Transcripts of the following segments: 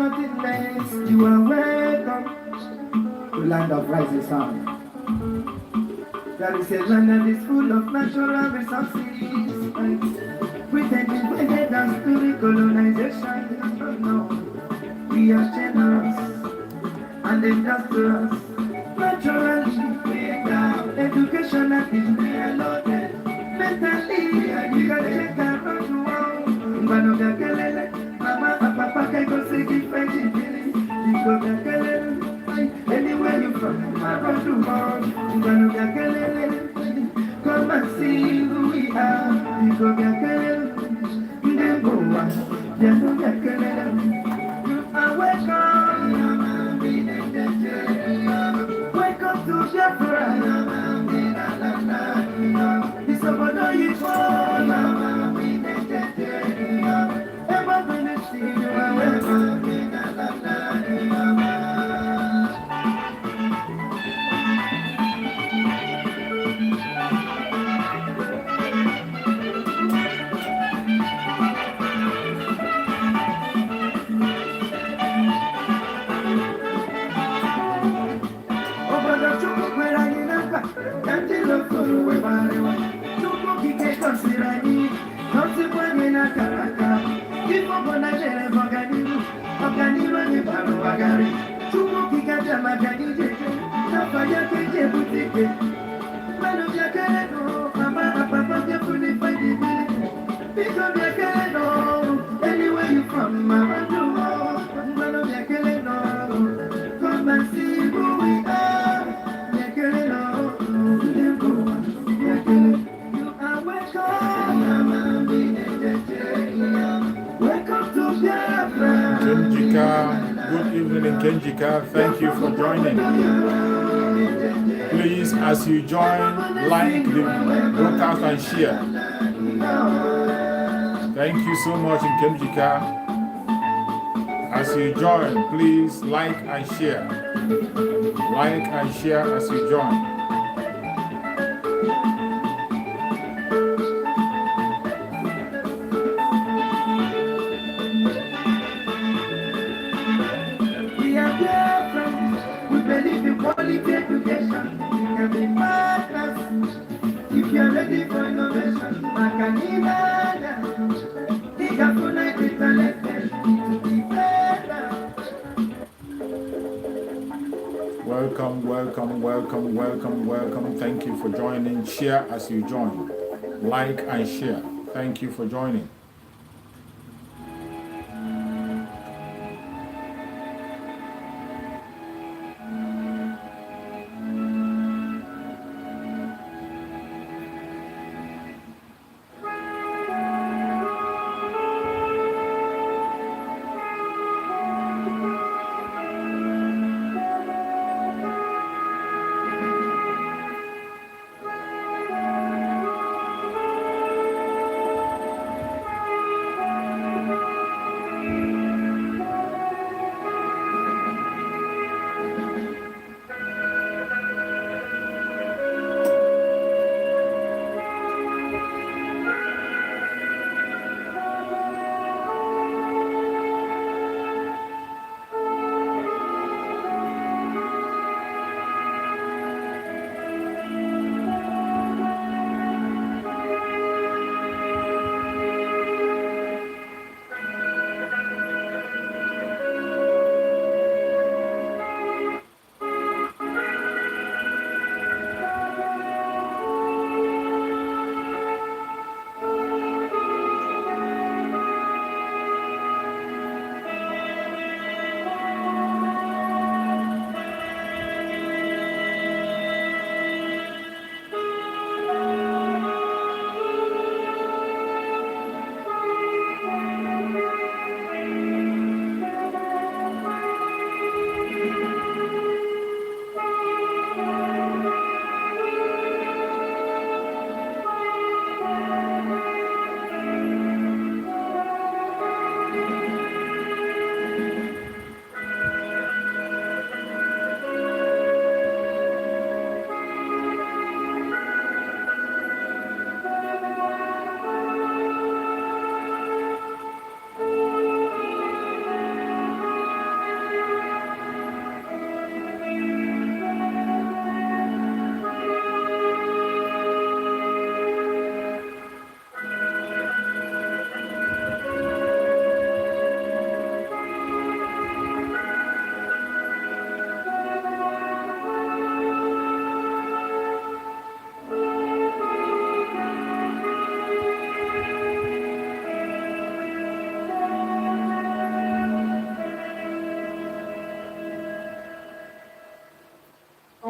nothing less. You are welcome to land of rising sun. There is a land that is full of natural resources. With an invited us to recolonization. No, we are generous and industrious. Naturally, without education that is reloaded. Mentally, you can check out what you want. Mama, papa, can go see the French. Anywhere you from, I run to home. Come and see who we are. You are welcome. Welcome to Biafra. It's about all you fall. Ever been a see you are welcome. Anywhere you from, come and see who we are. You are welcome. Welcome to Biafra. Kenjika, good evening, Kenjika. Thank you for joining. Please, as you join, like the broadcast and share. Thank you so much in Kenjika. As you join, please like and share. Like and share as you join. We are different. We believe in quality education. We can be partners. If you're ready for innovation, Welcome, welcome, welcome, welcome, welcome. Thank you for joining. Share as you join. Like and share. Thank you for joining.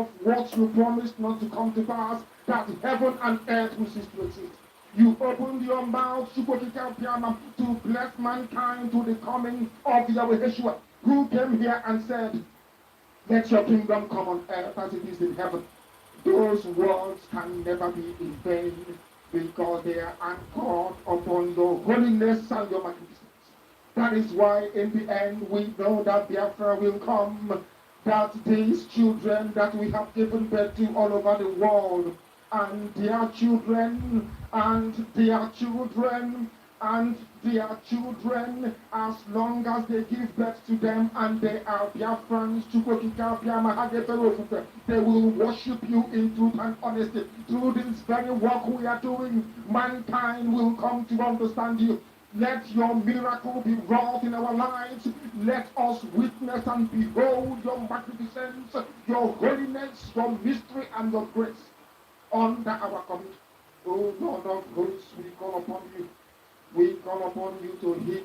of what you promised not to come to pass, that heaven and earth will cease to exist. You opened your mouth to bless mankind to the coming of Yahweh Yeshua, who came here and said, let your kingdom come on earth as it is in heaven. Those words can never be in vain, because they are anchored upon your holiness and your magnificence. That is why in the end we know that Biafra will come, that these children that we have given birth to all over the world, and their children, and their children, and their children, as long as they give birth to them and they are Biafrans, they will worship you in truth and honesty. Through this very work we are doing, mankind will come to understand you. Let your miracle be wrought in our lives. Let us witness and behold your magnificence, your holiness, your mystery, and your grace under our coming. O Lord of hosts, we call upon you. We call upon you to heal.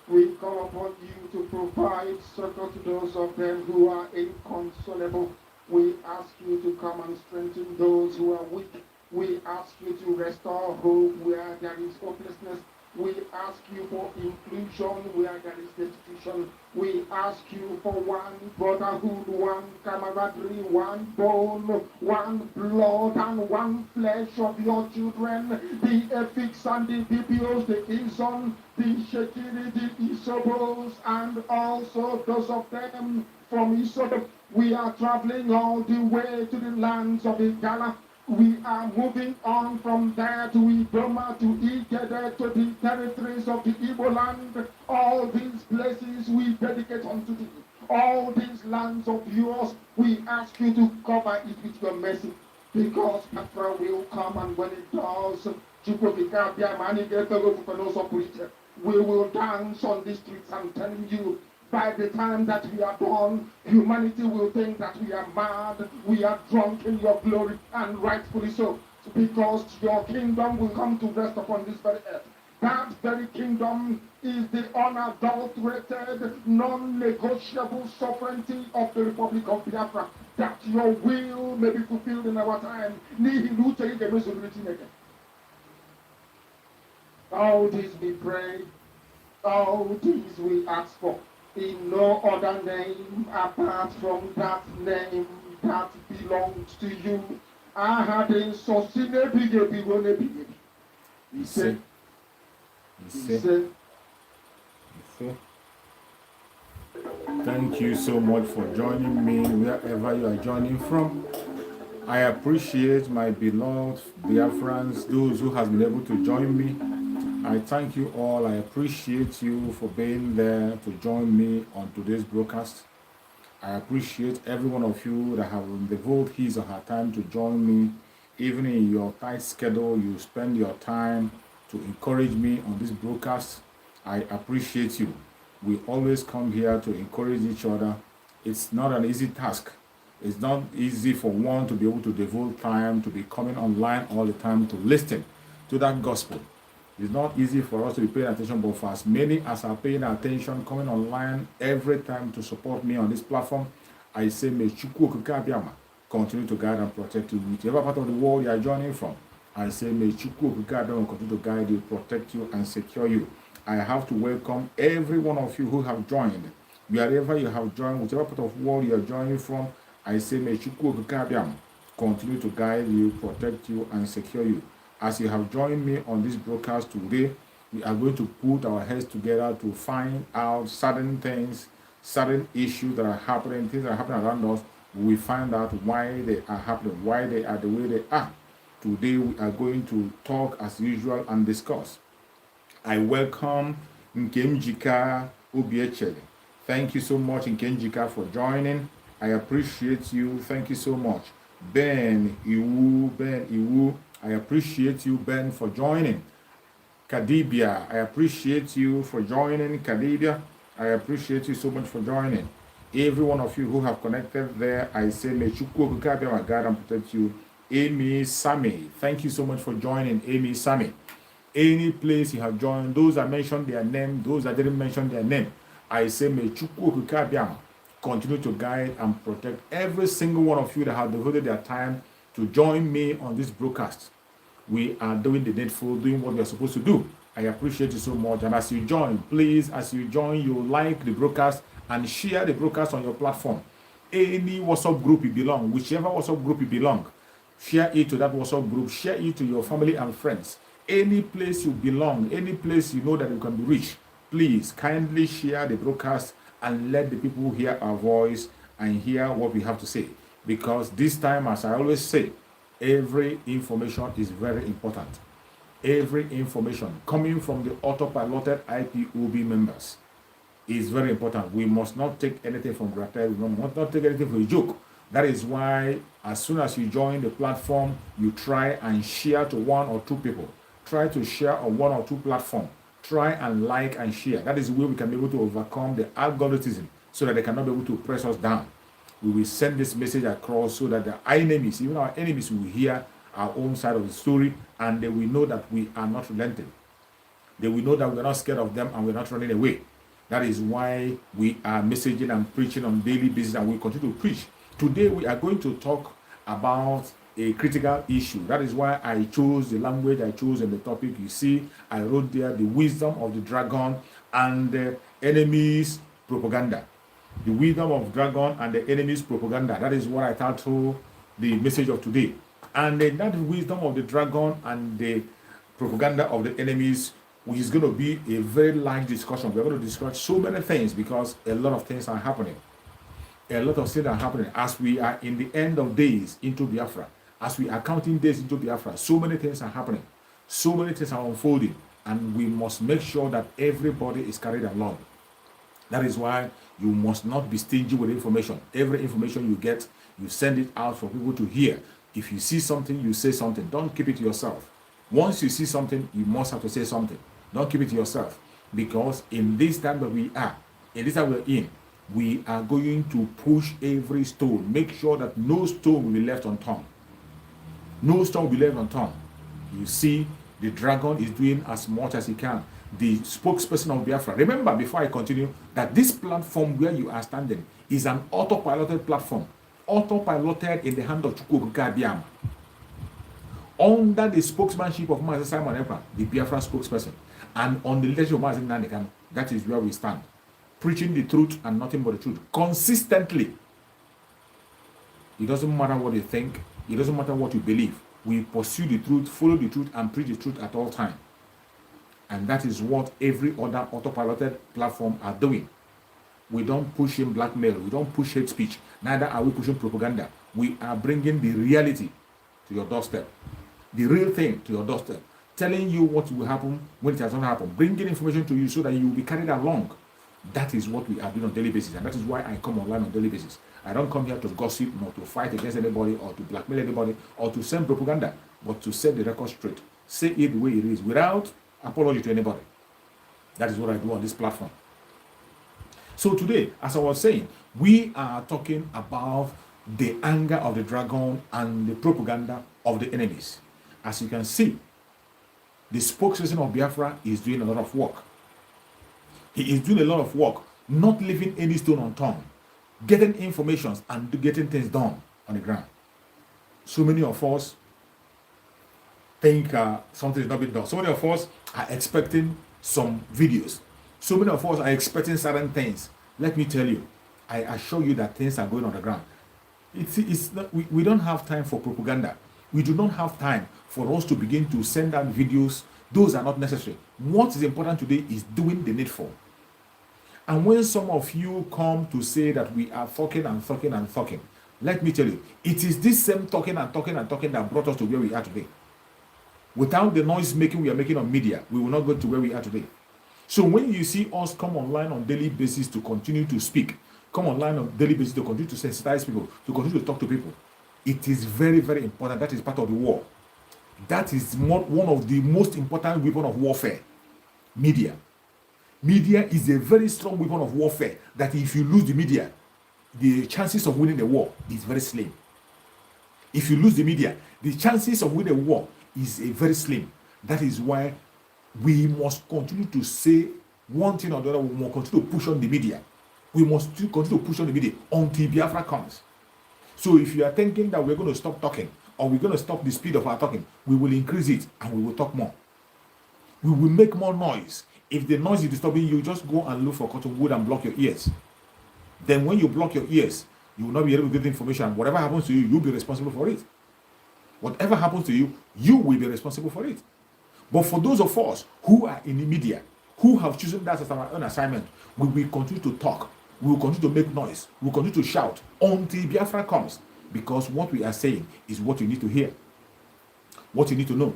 We call upon you to provide succor to those of them who are inconsolable. We ask you to come and strengthen those who are weak. We ask you to restore hope where there is hopelessness. We ask you for inclusion where there is destitution. We ask you for one brotherhood, one camaraderie, one bone, one blood, and one flesh of your children. The Epics and the Bibios, the Ison, the Shekiri, the Isobos, and also those of them from Isob. We are traveling all the way to the lands of Igala. We are moving on from there to Idoma, to Igede, to the territories of the Igbo land. All these places we dedicate unto thee. All these lands of yours, we ask you to cover it with your mercy. Because Biafra will come, and when it does, we will dance on the streets. I'm telling you, by the time that we are done, humanity will think that we are mad, we are drunk in your glory, and rightfully so, because your kingdom will come to rest upon this very earth. That very kingdom is the unadulterated, non-negotiable sovereignty of the Republic of Biafra, that your will may be fulfilled in our time. All this we pray, all this we ask for, in no other name apart from that name that belongs to you. I had in Sosine Bige. He said, Thank you so much for joining me wherever you are joining from. I appreciate my beloved Biafrans, those who have been able to join me. I thank you all. I appreciate you for being there to join me on today's broadcast. I appreciate every one of you that have devoted his or her time to join me. Even in your tight schedule, you spend your time to encourage me on this broadcast. I appreciate you. We always come here to encourage each other. It's not an easy task. It's not easy for one to be able to devote time to be coming online all the time to listen to that gospel. It's not easy for us to be paying attention, but for as many as are paying attention, coming online every time to support me on this platform, I say, may Chukwu Okike continue to guide and protect you. Whichever part of the world you are joining from, I say, may Chukwu Okike continue to guide you, protect you, and secure you. I have to welcome every one of you who have joined. Wherever you have joined, whichever part of the world you are joining from, I say, may Chukwu Okike continue to guide you, protect you, and secure you. As you have joined me on this broadcast today, we are going to put our heads together to find out certain things, certain issues that are happening, things that are happening around us. We find out why they are happening, why they are the way they are. Today we are going to talk as usual and discuss. I welcome Nkemjika Obiechele. Thank you so much, Nkemjika, for joining. I appreciate you. Thank you so much. Ben Iwu, I appreciate you, Ben, for joining. Kadibia, I appreciate you for joining. Kadibia, I appreciate you so much for joining. Every one of you who have connected there, I say, may Chukwu Okike my God and protect you. Amy Sami, thank you so much for joining. Amy Sami, any place you have joined, those that mentioned their name, those that didn't mention their name, I say, may Chukwu Okike continue to guide and protect every single one of you that have devoted their time to join me on this broadcast. We are doing the needful, doing what we are supposed to do. I appreciate you so much. And as you join, please, as you join, you like the broadcast and share the broadcast on your platform. Any WhatsApp group you belong, whichever WhatsApp group you belong, share it to that WhatsApp group, share it to your family and friends. Any place you belong, any place you know that you can be reached, please kindly share the broadcast and let the people hear our voice and hear what we have to say. Because this time, as I always say, every information is very important. Every information coming from the autopiloted IPOB members is very important. We must not take anything from granted. We must not take anything for a joke. That is why as soon as you join the platform, you try and share to 1 or 2 people. Try to share on 1 or 2 platforms. Try and like and share. That is the way we can be able to overcome the algorithm so that they cannot be able to press us down. We will send this message across so that the enemies, even our enemies, will hear our own side of the story, and they will know that we are not relenting. They will know that we are not scared of them and we're not running away. That is why we are messaging and preaching on a daily basis, and we continue to preach. Today we are going to talk about a critical issue. That is why I chose the language I chose in the topic. You see, I wrote there the wisdom of the dragon and the enemy's propaganda. The wisdom of dragon and the enemy's propaganda. That is what I titled the message of today. And that wisdom of the dragon and the propaganda of the enemies, which is going to be a very large discussion. We're going to discuss so many things because a lot of things are happening. A lot of things are happening as we are in the end of days into Biafra. As we are counting days into Biafra, so many things are happening. So many things are unfolding. And we must make sure that everybody is carried along. That is why you must not be stingy with information. Every information you get, you send it out for people to hear. If you see something, you say something. Don't keep it to yourself. Once you see something, you must have to say something. Don't keep it to yourself. Because in this time that we are, in this time we're in, we are going to push every stone. Make sure that no stone will be left unturned. No stone will be left unturned. You see, the dragon is doing as much as he can. The spokesperson of Biafra. Remember, before I continue, that this platform where you are standing is an autopiloted platform. Autopiloted in the hand of Chukwu Gabiam. Under the spokesmanship of Master Simon Ekpa, the Biafra spokesperson, and on the leadership of Master Nandekan, that is where we stand. Preaching the truth and nothing but the truth. Consistently. It doesn't matter what you think. It doesn't matter what you believe. We pursue the truth, follow the truth, and preach the truth at all times. And that is what every other autopiloted platform are doing. We don't push in blackmail. We don't push hate speech. Neither are we pushing propaganda. We are bringing the reality to your doorstep. The real thing to your doorstep. Telling you what will happen when it has not happened. Bringing information to you so that you will be carried along. That is what we are doing on a daily basis. And that is why I come online on a daily basis. I don't come here to gossip, nor to fight against anybody, or to blackmail anybody, or to send propaganda, but to set the record straight. Say it the way it is, without apology to anybody. That is what I do on this platform. So today, as I was saying, we are talking about the anger of the dragon and the propaganda of the enemies. As you can see, the spokesperson of Biafra is doing a lot of work. He is doing a lot of work, not leaving any stone unturned, getting information and getting things done on the ground. So many of us think something is not being done. So many of us are expecting some videos. So many of us are expecting certain things. Let me tell you, I assure you that things are going on the ground. It's not, we don't have time for propaganda. We do not have time for us to begin to send out videos. Those are not necessary. What is important today is doing the needful. And when some of you come to say that we are talking and talking and talking, let me tell you, it is this same talking and talking and talking that brought us to where we are today. Without the noise making we are making on media, we will not go to where we are today. So when you see us come online on daily basis to continue to speak, come online on daily basis to continue to sensitize people, to continue to talk to people, it is very, very important. That is part of the war. That is one of the most important weapons of warfare. Media. Media is a very strong weapon of warfare that if you lose the media, the chances of winning the war is very slim. If you lose the media, the chances of winning the war is a very slim. That is why we must continue to say one thing or the other. We must continue to push on the media. We must still continue to push on the media until Biafra comes. So if you are thinking that we're going to stop talking or we're going to stop the speed of our talking, we will increase it and we will talk more. We will make more noise. If the noise is disturbing you, just go and look for cotton wood and block your ears. Then when you block your ears, you will not be able to get the information. Whatever happens to you, you'll be responsible for it. Whatever happens to you, you will be responsible for it. But for those of us who are in the media, who have chosen that as our own assignment, we will continue to talk. We will continue to make noise. We will continue to shout until Biafra comes. Because what we are saying is what you need to hear. What you need to know.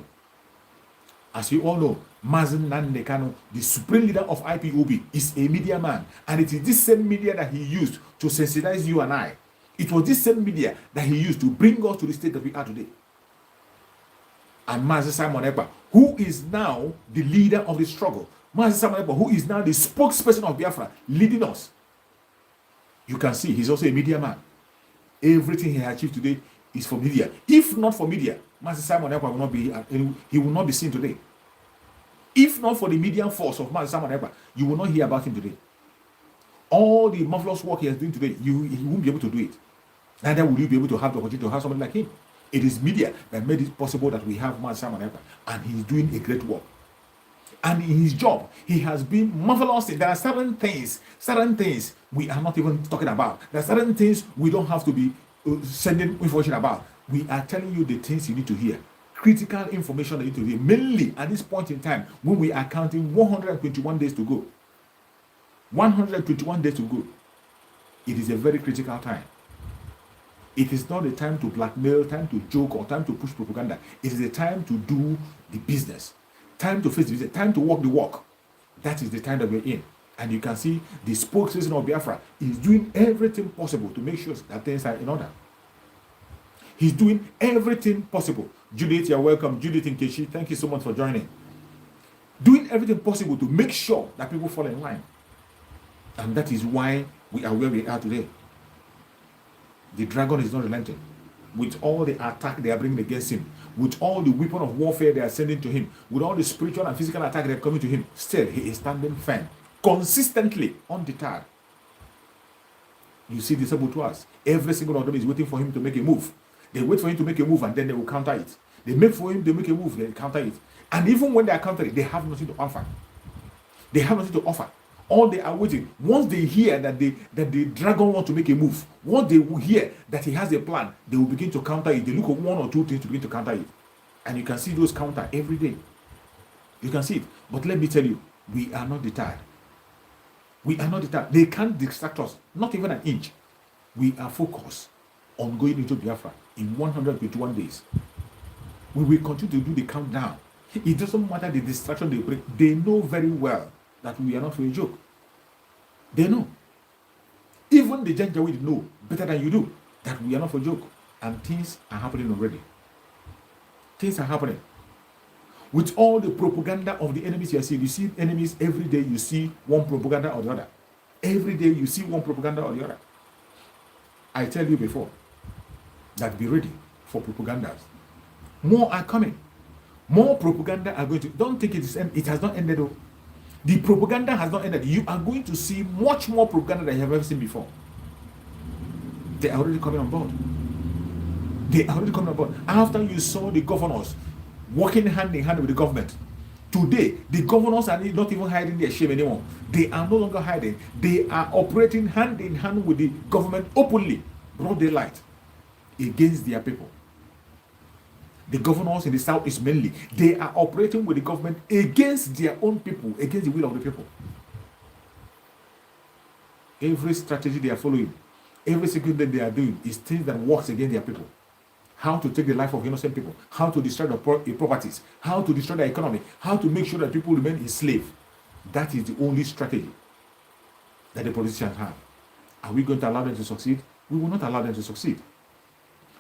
As you all know, Mazen Nnamdi Kanu, the supreme leader of IPOB, is a media man. And it is this same media that he used to sensitize you and I. It was this same media that he used to bring us to the state that we are today. And Mazen Simon Ekpa, who is now the leader of the struggle, Mazen Simon Ekpa, who is now the spokesperson of Biafra, leading us. You can see he's also a media man. Everything he has achieved today is for media. If not for media, Mazen Simon Ekpa will not be. He will not be seen today. If not for the media force of Mazen Simon Ekpa, you will not hear about him today. All the marvelous work he is doing today, he won't be able to do it. Neither will you be able to have the opportunity to have somebody like him. It is media that made it possible that we have Mazen Simon Ekpa, and he's doing a great work. And in his job, he has been marvelous. There are certain things we are not even talking about. There are certain things we don't have to be sending information about. We are telling you the things you need to hear. Critical information that you need to hear. Mainly at this point in time, when we are counting 121 days to go. 121 days to go. It is a very critical time. It is not a time to blackmail, time to joke, or time to push propaganda. It is a time to do the business. Time to face the business, time to walk the walk. That is the time that we're in. And you can see the spokesperson of Biafra is doing everything possible to make sure that things are in order. He's doing everything possible. Judith, you're welcome. Judith Nkechi, thank you so much for joining. Doing everything possible to make sure that people fall in line. And that is why we are where we are today. The dragon is not relenting. With all the attack they are bringing against him, with all the weapon of warfare they are sending to him, with all the spiritual and physical attack they are coming to him, still he is standing firm, consistently, undeterred. You see the saboteurs, every single one of them is waiting for him to make a move. They wait for him to make a move and then they will counter it. They make for him to make a move, they counter it. And even when they are countering, they have nothing to offer. They have nothing to offer. All they are waiting, once they hear that the dragon wants to make a move, once they will hear that he has a plan, they will begin to counter it. They look at one or two things to begin to counter it. And you can see those counter every day. You can see it. But let me tell you, we are not deterred. We are not deterred. They can't distract us, not even an inch. We are focused on going into Biafra in 121 days. We will continue to do the countdown. It doesn't matter the distraction they bring. They know very well that we are not for a joke. They know. Even the Janjaweed know better than you do that we are not for a joke. And things are happening already. Things are happening. With all the propaganda of the enemies you see enemies every day, you see one propaganda or the other. Every day you see one propaganda or the other. I tell you before that be ready for propagandas. More are coming. More propaganda are going to. Don't think it is end. It has not ended though. The propaganda has not ended. You are going to see much more propaganda than you have ever seen before. They are already coming on board. They are already coming on board. After you saw the governors working hand in hand with the government, today the governors are not even hiding their shame anymore. They are no longer hiding. They are operating hand in hand with the government openly, broad daylight, against their people. The governors in the south is mainly, they are operating with the government against their own people, against the will of the people. Every strategy they are following, every single thing they are doing is things that works against their people. How to take the life of innocent people, how to destroy their properties, how to destroy their economy, how to make sure that people remain enslaved. That is the only strategy that the politicians have. Are we going to allow them to succeed? We will not allow them to succeed.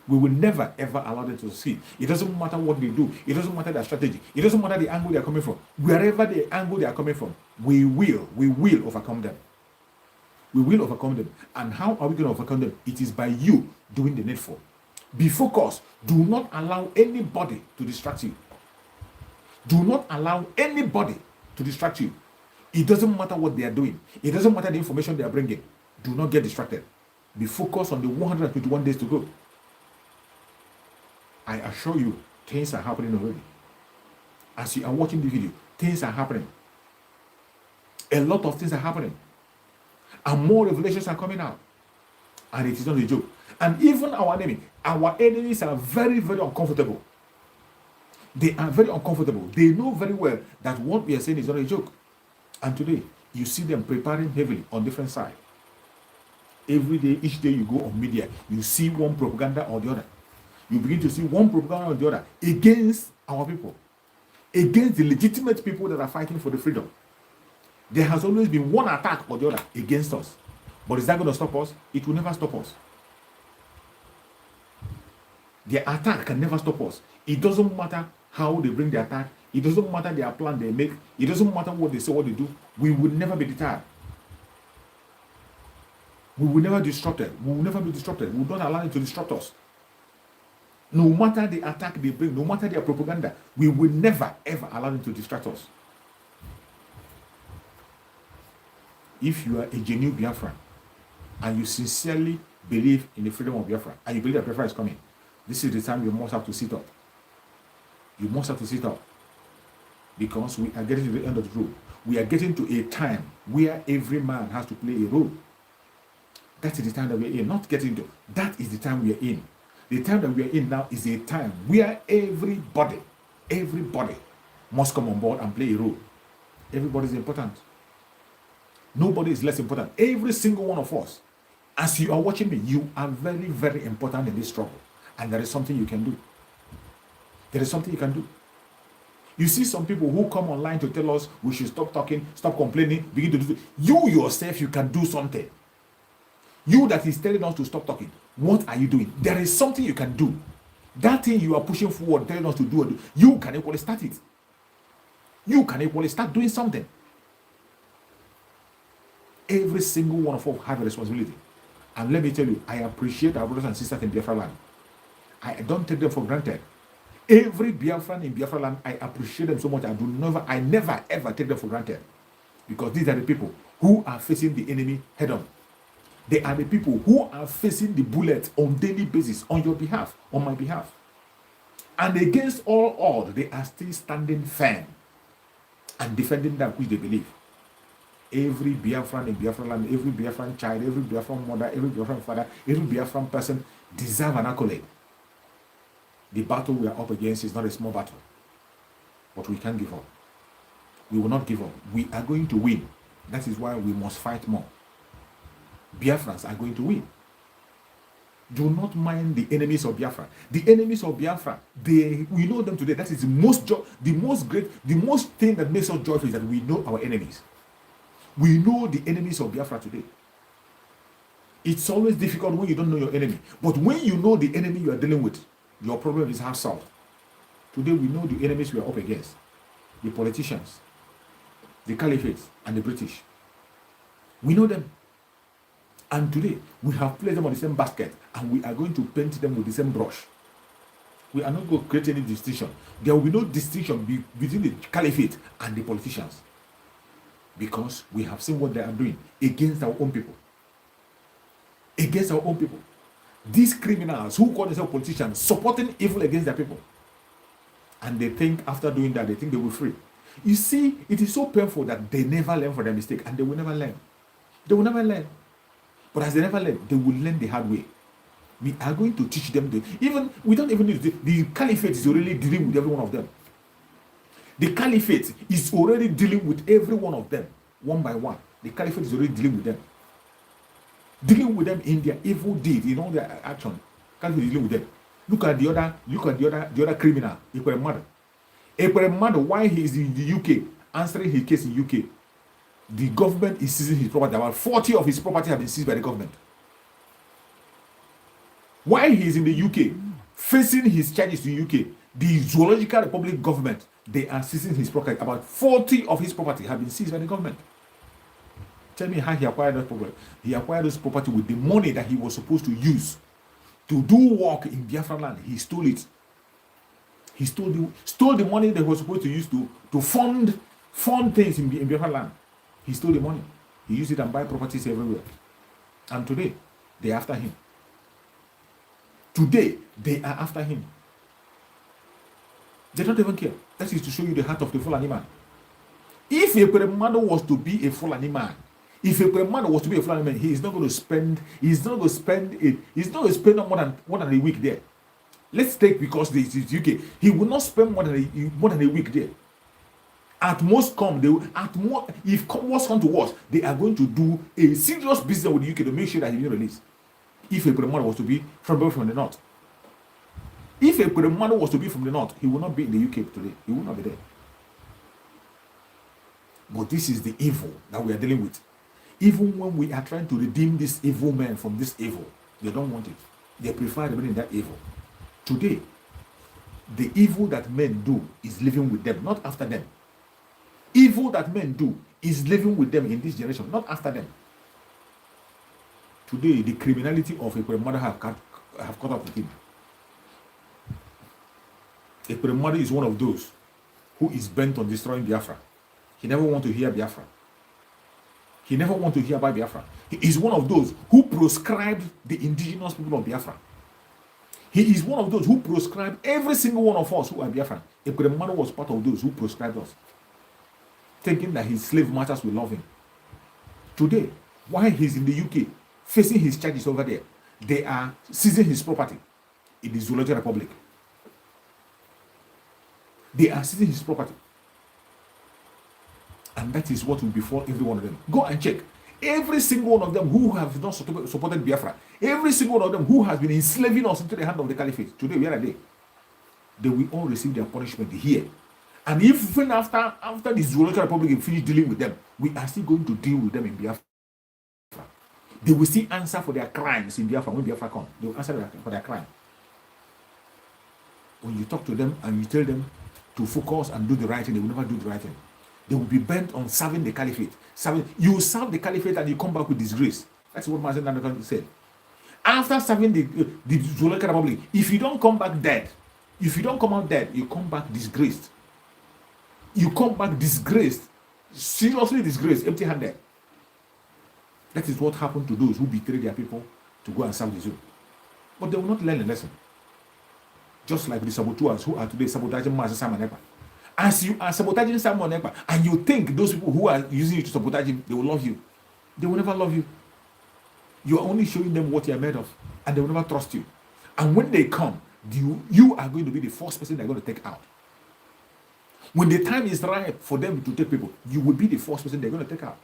We will never ever allow them to succeed. It doesn't matter what they do. It doesn't matter their strategy. It doesn't matter the angle they are coming from. Wherever the angle they are coming from, we will overcome them. We will overcome them. And how are we going to overcome them? It is by you doing the needful. Be focused. Do not allow anybody to distract you. Do not allow anybody to distract you. It doesn't matter what they are doing. It doesn't matter the information they are bringing. Do not get distracted. Be focused on the 121 days to go. I assure you, things are happening already. As you are watching the video, things are happening. A lot of things are happening. And more revelations are coming out. And it is not a joke. And even our enemies are very, very uncomfortable. They are very uncomfortable. They know very well that what we are saying is not a joke. And today, you see them preparing heavily on different sides. Every day, each day you go on media, you see one propaganda or the other. You begin to see one propaganda or the other against our people, against the legitimate people that are fighting for the freedom. There has always been one attack or the other against us. But is that going to stop us? It will never stop us. The attack can never stop us. It doesn't matter how they bring the attack. It doesn't matter their plan they make. It doesn't matter what they say, what they do. We will never be deterred. We will never be disrupted. We will never be disrupted. We will not allow it to disrupt us. No matter the attack they bring, no matter their propaganda, we will never, ever allow them to distract us. If you are a genuine Biafran and you sincerely believe in the freedom of Biafra and you believe that Biafra is coming, this is the time you must have to sit up. You must have to sit up. Because we are getting to the end of the road. We are getting to a time where every man has to play a role. That is the time that we are in. Not getting to. That is the time we are in. The time that we are in now is a time where everybody must come on board and play a role. Everybody is important. Nobody is less important. Every single one of us, as you are watching me, you are very, very important in this struggle. And there is something you can do. There is something you can do. You see some people who come online to tell us we should stop talking, stop complaining, begin to do. You yourself, you can do something. You that is telling us to stop talking, what are you doing? There is something you can do. That thing you are pushing forward, telling us to do, you can equally start it. You can equally start doing something. Every single one of us have a responsibility. And let me tell you, I appreciate our brothers and sisters in Biafra land. I don't take them for granted. Every Biafran in Biafra land, I appreciate them so much. I never ever take them for granted. Because these are the people who are facing the enemy head on. They are the people who are facing the bullets on daily basis, on your behalf, on my behalf. And against all odds, they are still standing firm and defending that which they believe. Every Biafran in Biafra land, every Biafran child, every Biafran mother, every Biafran father, every Biafran person deserve an accolade. The battle we are up against is not a small battle. But we can't give up. We will not give up. We are going to win. That is why we must fight more. Biafrans are going to win. Do not mind the enemies of Biafra. The enemies of Biafra, we know them today. That is the most thing that makes us joyful is that we know our enemies. We know the enemies of Biafra today. It's always difficult when you don't know your enemy. But when you know the enemy you are dealing with, your problem is half solved. Today we know the enemies we are up against. The politicians, the caliphates, and the British. We know them. And today, we have placed them on the same basket, and we are going to paint them with the same brush. We are not going to create any distinction. There will be no distinction between the caliphate and the politicians. Because we have seen what they are doing against our own people. Against our own people. These criminals who call themselves politicians, supporting evil against their people. And they think after doing that, they think they will be free. You see, it is so painful that they never learn from their mistake, and they will never learn. They will never learn. But as they never learn, they will learn the hard way. We are going to teach them. We don't even need the caliphate is already dealing with every one of them. The caliphate is already dealing with every one of them, one by one. The caliphate is already dealing with them. Dealing with them in their evil deed, in all their action. Caliphate is dealing with them. Look at the other criminal, Ekweremadu, while he is in the UK, answering his case in UK. The government is seizing his property. About 40 of his property have been seized by the government. While he is in the UK, facing his charges to UK, the Zoological Republic government, they are seizing his property. About 40 of his property have been seized by the government. Tell me how he acquired that property. He acquired this property with the money that he was supposed to use to do work in Biafra land. He stole it. He stole the money that he was supposed to use to fund things in Biafra land. He stole the money. He used it and buy properties everywhere. And today, they are after him. Today, they are after him. They don't even care. That is to show you the heart of the Fulani man. If a Peremado was to be a Fulani man, if a Peremado was to be a Fulani man, he's not going to spend more than a week there. Let's take, because this is UK, he will not spend more than a week there. At most if worse come to worse, they are going to do a serious business with the UK to make sure that he will release. If a Peremado was to be from the north. If a Peremado was to be from the north, he will not be in the UK today. He will not be there. But this is the evil that we are dealing with. Even when we are trying to redeem this evil man from this evil, they don't want it. They prefer remaining in that evil. Today, the evil that men do is living with them, not after them. Evil that men do is living with them in this generation, not after them. Today, the criminality of a mother have caught up with him. A mother is one of those who is bent on destroying Biafra. He never want to hear Biafra. He never want to hear about Biafra. He is one of those who proscribed the indigenous people of Biafra. He is one of those who proscribed every single one of us who are Biafran. Ekwemadu was part of those who proscribed us, thinking that his slave masters will love him. Today, while he's in the UK, facing his charges over there, they are seizing his property in the Zoological Republic. They are seizing his property. And that is what will befall every one of them. Go and check. Every single one of them who have not supported Biafra, every single one of them who has been enslaving us into the hand of the caliphate, today, where are they? They will all receive their punishment here. And even after the Zoological Republic finish dealing with them, we are still going to deal with them in Biafra. They will still answer for their crimes in Biafra when Biafra comes. They will answer for their crime. When you talk to them and you tell them to focus and do the right thing, they will never do the right thing. They will be bent on serving the caliphate. You serve the caliphate and you come back with disgrace. That's what Mazen Nanakan said. After serving the Zoological Republic, if you don't come back dead, if you don't come out dead, you come back disgraced. You come back disgraced, seriously disgraced, empty-handed. That is what happened to those who betray their people to go and serve the zoo. But they will not learn a lesson. Just like the saboteurs who are today sabotaging Master Simon Ekpa. As you are sabotaging Simon Ekpa, and you think those people who are using you to sabotage him, they will love you. They will never love you. You are only showing them what you are made of, and they will never trust you. And when they come, you are going to be the first person they're going to take out. When the time is right for them to take people, you will be the first person they're going to take out.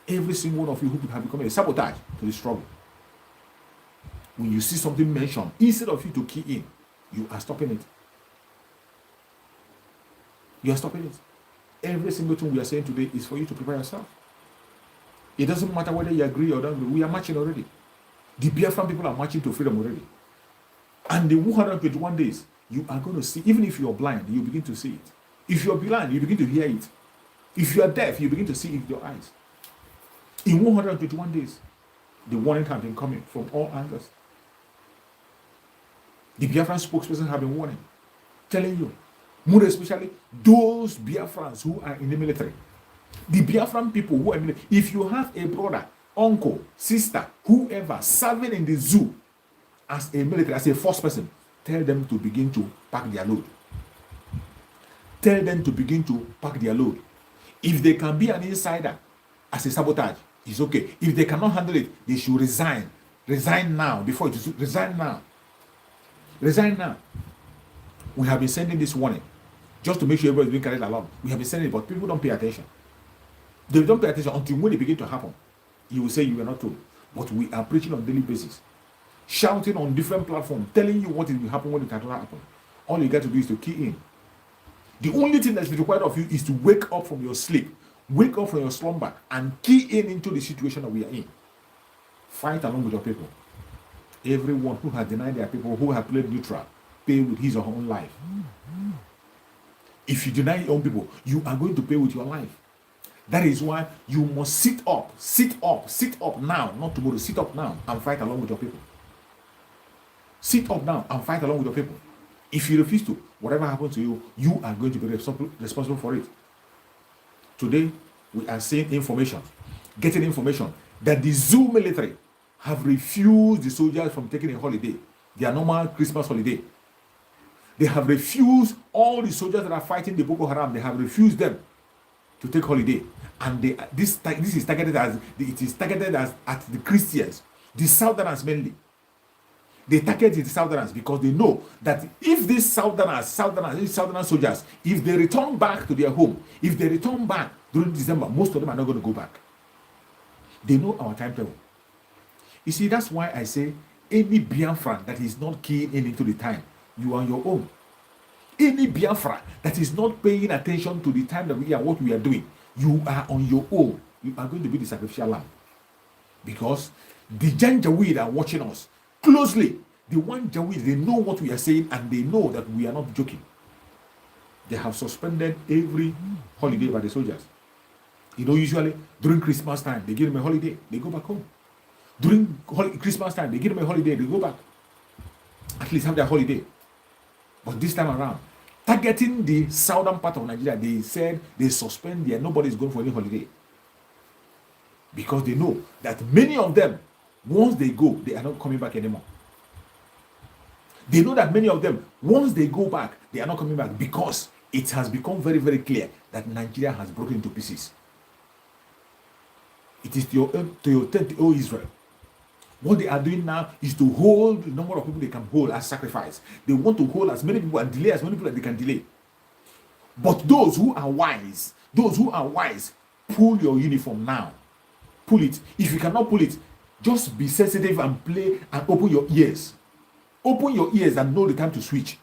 Every single one of you who have become a sabotage to the struggle. When you see something mentioned, instead of you to key in, you are stopping it. You are stopping it. Every single thing we are saying today is for you to prepare yourself. It doesn't matter whether you agree or don't agree. We are marching already. The Biafran people are marching to freedom already. And the 121 days, you are going to see, even if you are blind, you begin to see it. If you are blind, you begin to hear it. If you are deaf, you begin to see it with your eyes. In 121 days, the warning has been coming from all angles. The Biafran spokesperson have been warning, telling you, more especially those Biafrans who are in the military. The Biafran people who are in the military, if you have a brother, uncle, sister, whoever serving in the zoo as a military, as a first person, tell them to begin to pack their load. Tell them to begin to pack their load. If they can be an insider as a sabotage, it's okay. If they cannot handle it, they should resign. Resign now before it is resign now. Resign now. We have been sending this warning just to make sure everybody is being carried along. We have been sending it, but people don't pay attention. They don't pay attention until when it begins to happen. You will say you were not told. But we are preaching on a daily basis, shouting on different platforms, telling you what will happen when it cannot happen. All you got to do is to key in. The only thing that's required of you is to wake up from your sleep, wake up from your slumber, and key in into the situation that we are in. Fight along with your people. Everyone who has denied their people, who have played neutral, pay with his or her own life. If you deny your own people, you are going to pay with your life. That is why you must sit up now, not tomorrow. Sit up now and fight along with your people. Sit up now and fight along with your people. If you refuse to, whatever happens to you, you are going to be responsible for it. Today, we are seeing information, getting information that the zoo military have refused the soldiers from taking a holiday, their normal Christmas holiday. They have refused all the soldiers that are fighting the Boko Haram. They have refused them to take holiday, and this is targeted as at the Christians, the Southerners mainly. They target the Southerners because they know that if these Southern soldiers, if they return back to their home, if they return back during December, most of them are not going to go back. They know our timetable. You see, that's why I say any Biafran that is not keying into the time, you are on your own. Any Biafra that is not paying attention to the time that we are, what we are doing, you are on your own. You are going to be the sacrificial lamb. Because the Janjaweed are watching us closely. The one Jaweed, they know what we are saying and they know that we are not joking. They have suspended every holiday by the soldiers. You know, usually during Christmas time, they give them a holiday, they go back home. During Christmas time, they give them a holiday, they go back. At least have their holiday. But this time around, targeting the southern part of Nigeria, they said they suspend there. Nobody's going for any holiday. Because they know that many of them, once they go, they are not coming back anymore. They know that many of them, once they go back, they are not coming back because it has become very, very clear that Nigeria has broken into pieces. It is to your tent, O Israel. What they are doing now is to hold the number of people they can hold as sacrifice. They want to hold as many people and delay as many people that they can delay. But those who are wise, pull your uniform now. Pull it. If you cannot pull it, just be sensitive and play and open your ears. Open your ears and know the time to switch.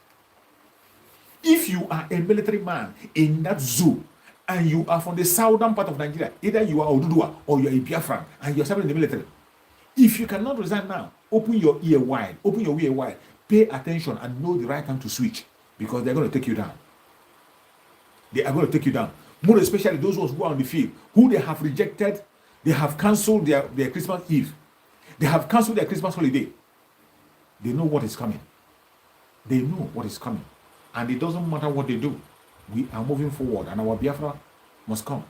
If you are a military man in that zoo and you are from the southern part of Nigeria, either you are Oduduwa or you are a Biafran and you are serving in the military, if you cannot resign now, open your ear wide, pay attention and know the right time to switch, because they're going to take you down. They are going to take you down. More especially those ones who are on the field, who they have rejected, they have cancelled their Christmas Eve. They have cancelled their Christmas holiday. They know what is coming. They know what is coming. And it doesn't matter what they do. We are moving forward and our Biafra must come.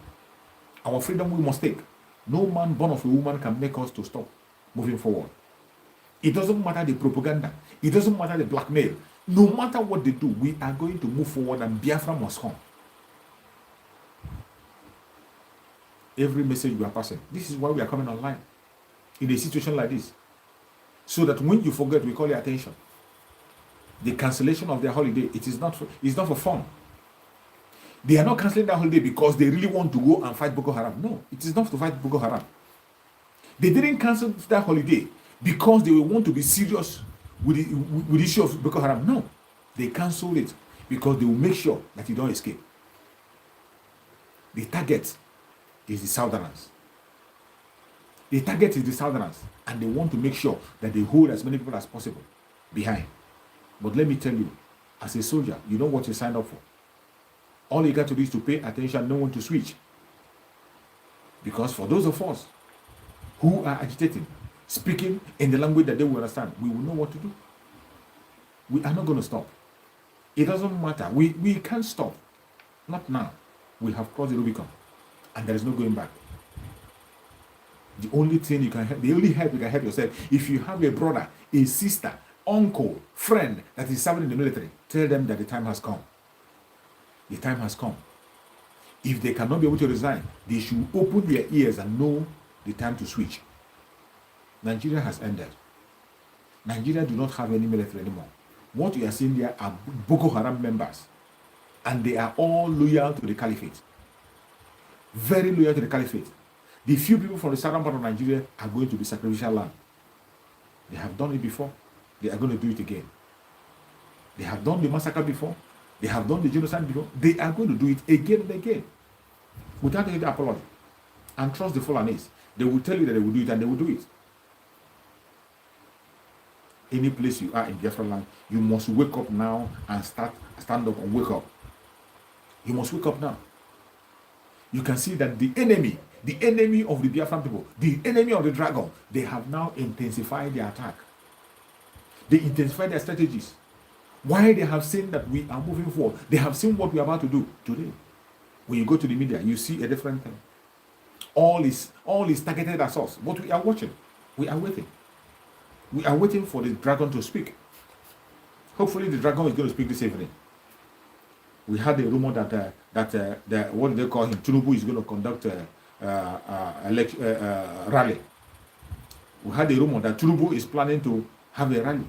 Our freedom we must take. No man born of a woman can make us to stop moving forward. It doesn't matter the propaganda. It doesn't matter the blackmail. No matter what they do, we are going to move forward and Biafra must come. Every message we are passing. This is why we are coming online. In a situation like this. So that when you forget, we call your attention. The cancellation of their holiday, it's not for fun. They are not cancelling that holiday because they really want to go and fight Boko Haram. No, it is not to fight Boko Haram. They didn't cancel that holiday because they want to be serious with the issue of Boko Haram. No, they canceled it because they will make sure that you don't escape. The target is the Southerners. The target is the Southerners, and they want to make sure that they hold as many people as possible behind. But let me tell you, as a soldier, you know what you signed up for. All you got to do is to pay attention, know when to switch. Because for those of us who are agitating, speaking in the language that they will understand, we will know what to do. We are not going to stop. It doesn't matter. We can't stop. Not now. We have crossed the Rubicon. And there is no going back. The only thing you can help, the only help you can help yourself, if you have a brother, a sister, uncle, friend that is serving in the military, tell them that the time has come. The time has come. If they cannot be able to resign, they should open their ears and know the time to switch. Nigeria has ended. Nigeria do not have any military anymore. What you are seeing there are Boko Haram members. And they are all loyal to the caliphate. Very loyal to the caliphate. The few people from the southern part of Nigeria are going to be sacrificial lamb. They have done it before. They are going to do it again. They have done the massacre before. They have done the genocide before. They are going to do it again and again. Without any apology. And trust the Fulanese. They will tell you that they will do it and they will do it. Any place you are in Biafra land, you must wake up now and stand up and wake up. You must wake up now. You can see that the enemy of the Biafran people, the enemy of the dragon, they have now intensified their attack. They intensified their strategies. Why? They have seen that we are moving forward. They have seen what we are about to do today. When you go to the media, you see a different thing. All is targeted at us. But we are watching. We are waiting. We are waiting for the dragon to speak. Hopefully the dragon is going to speak this evening. We had a rumor that what do they call him? Tinubu is going to conduct a rally. We had a rumor that Tinubu is planning to have a rally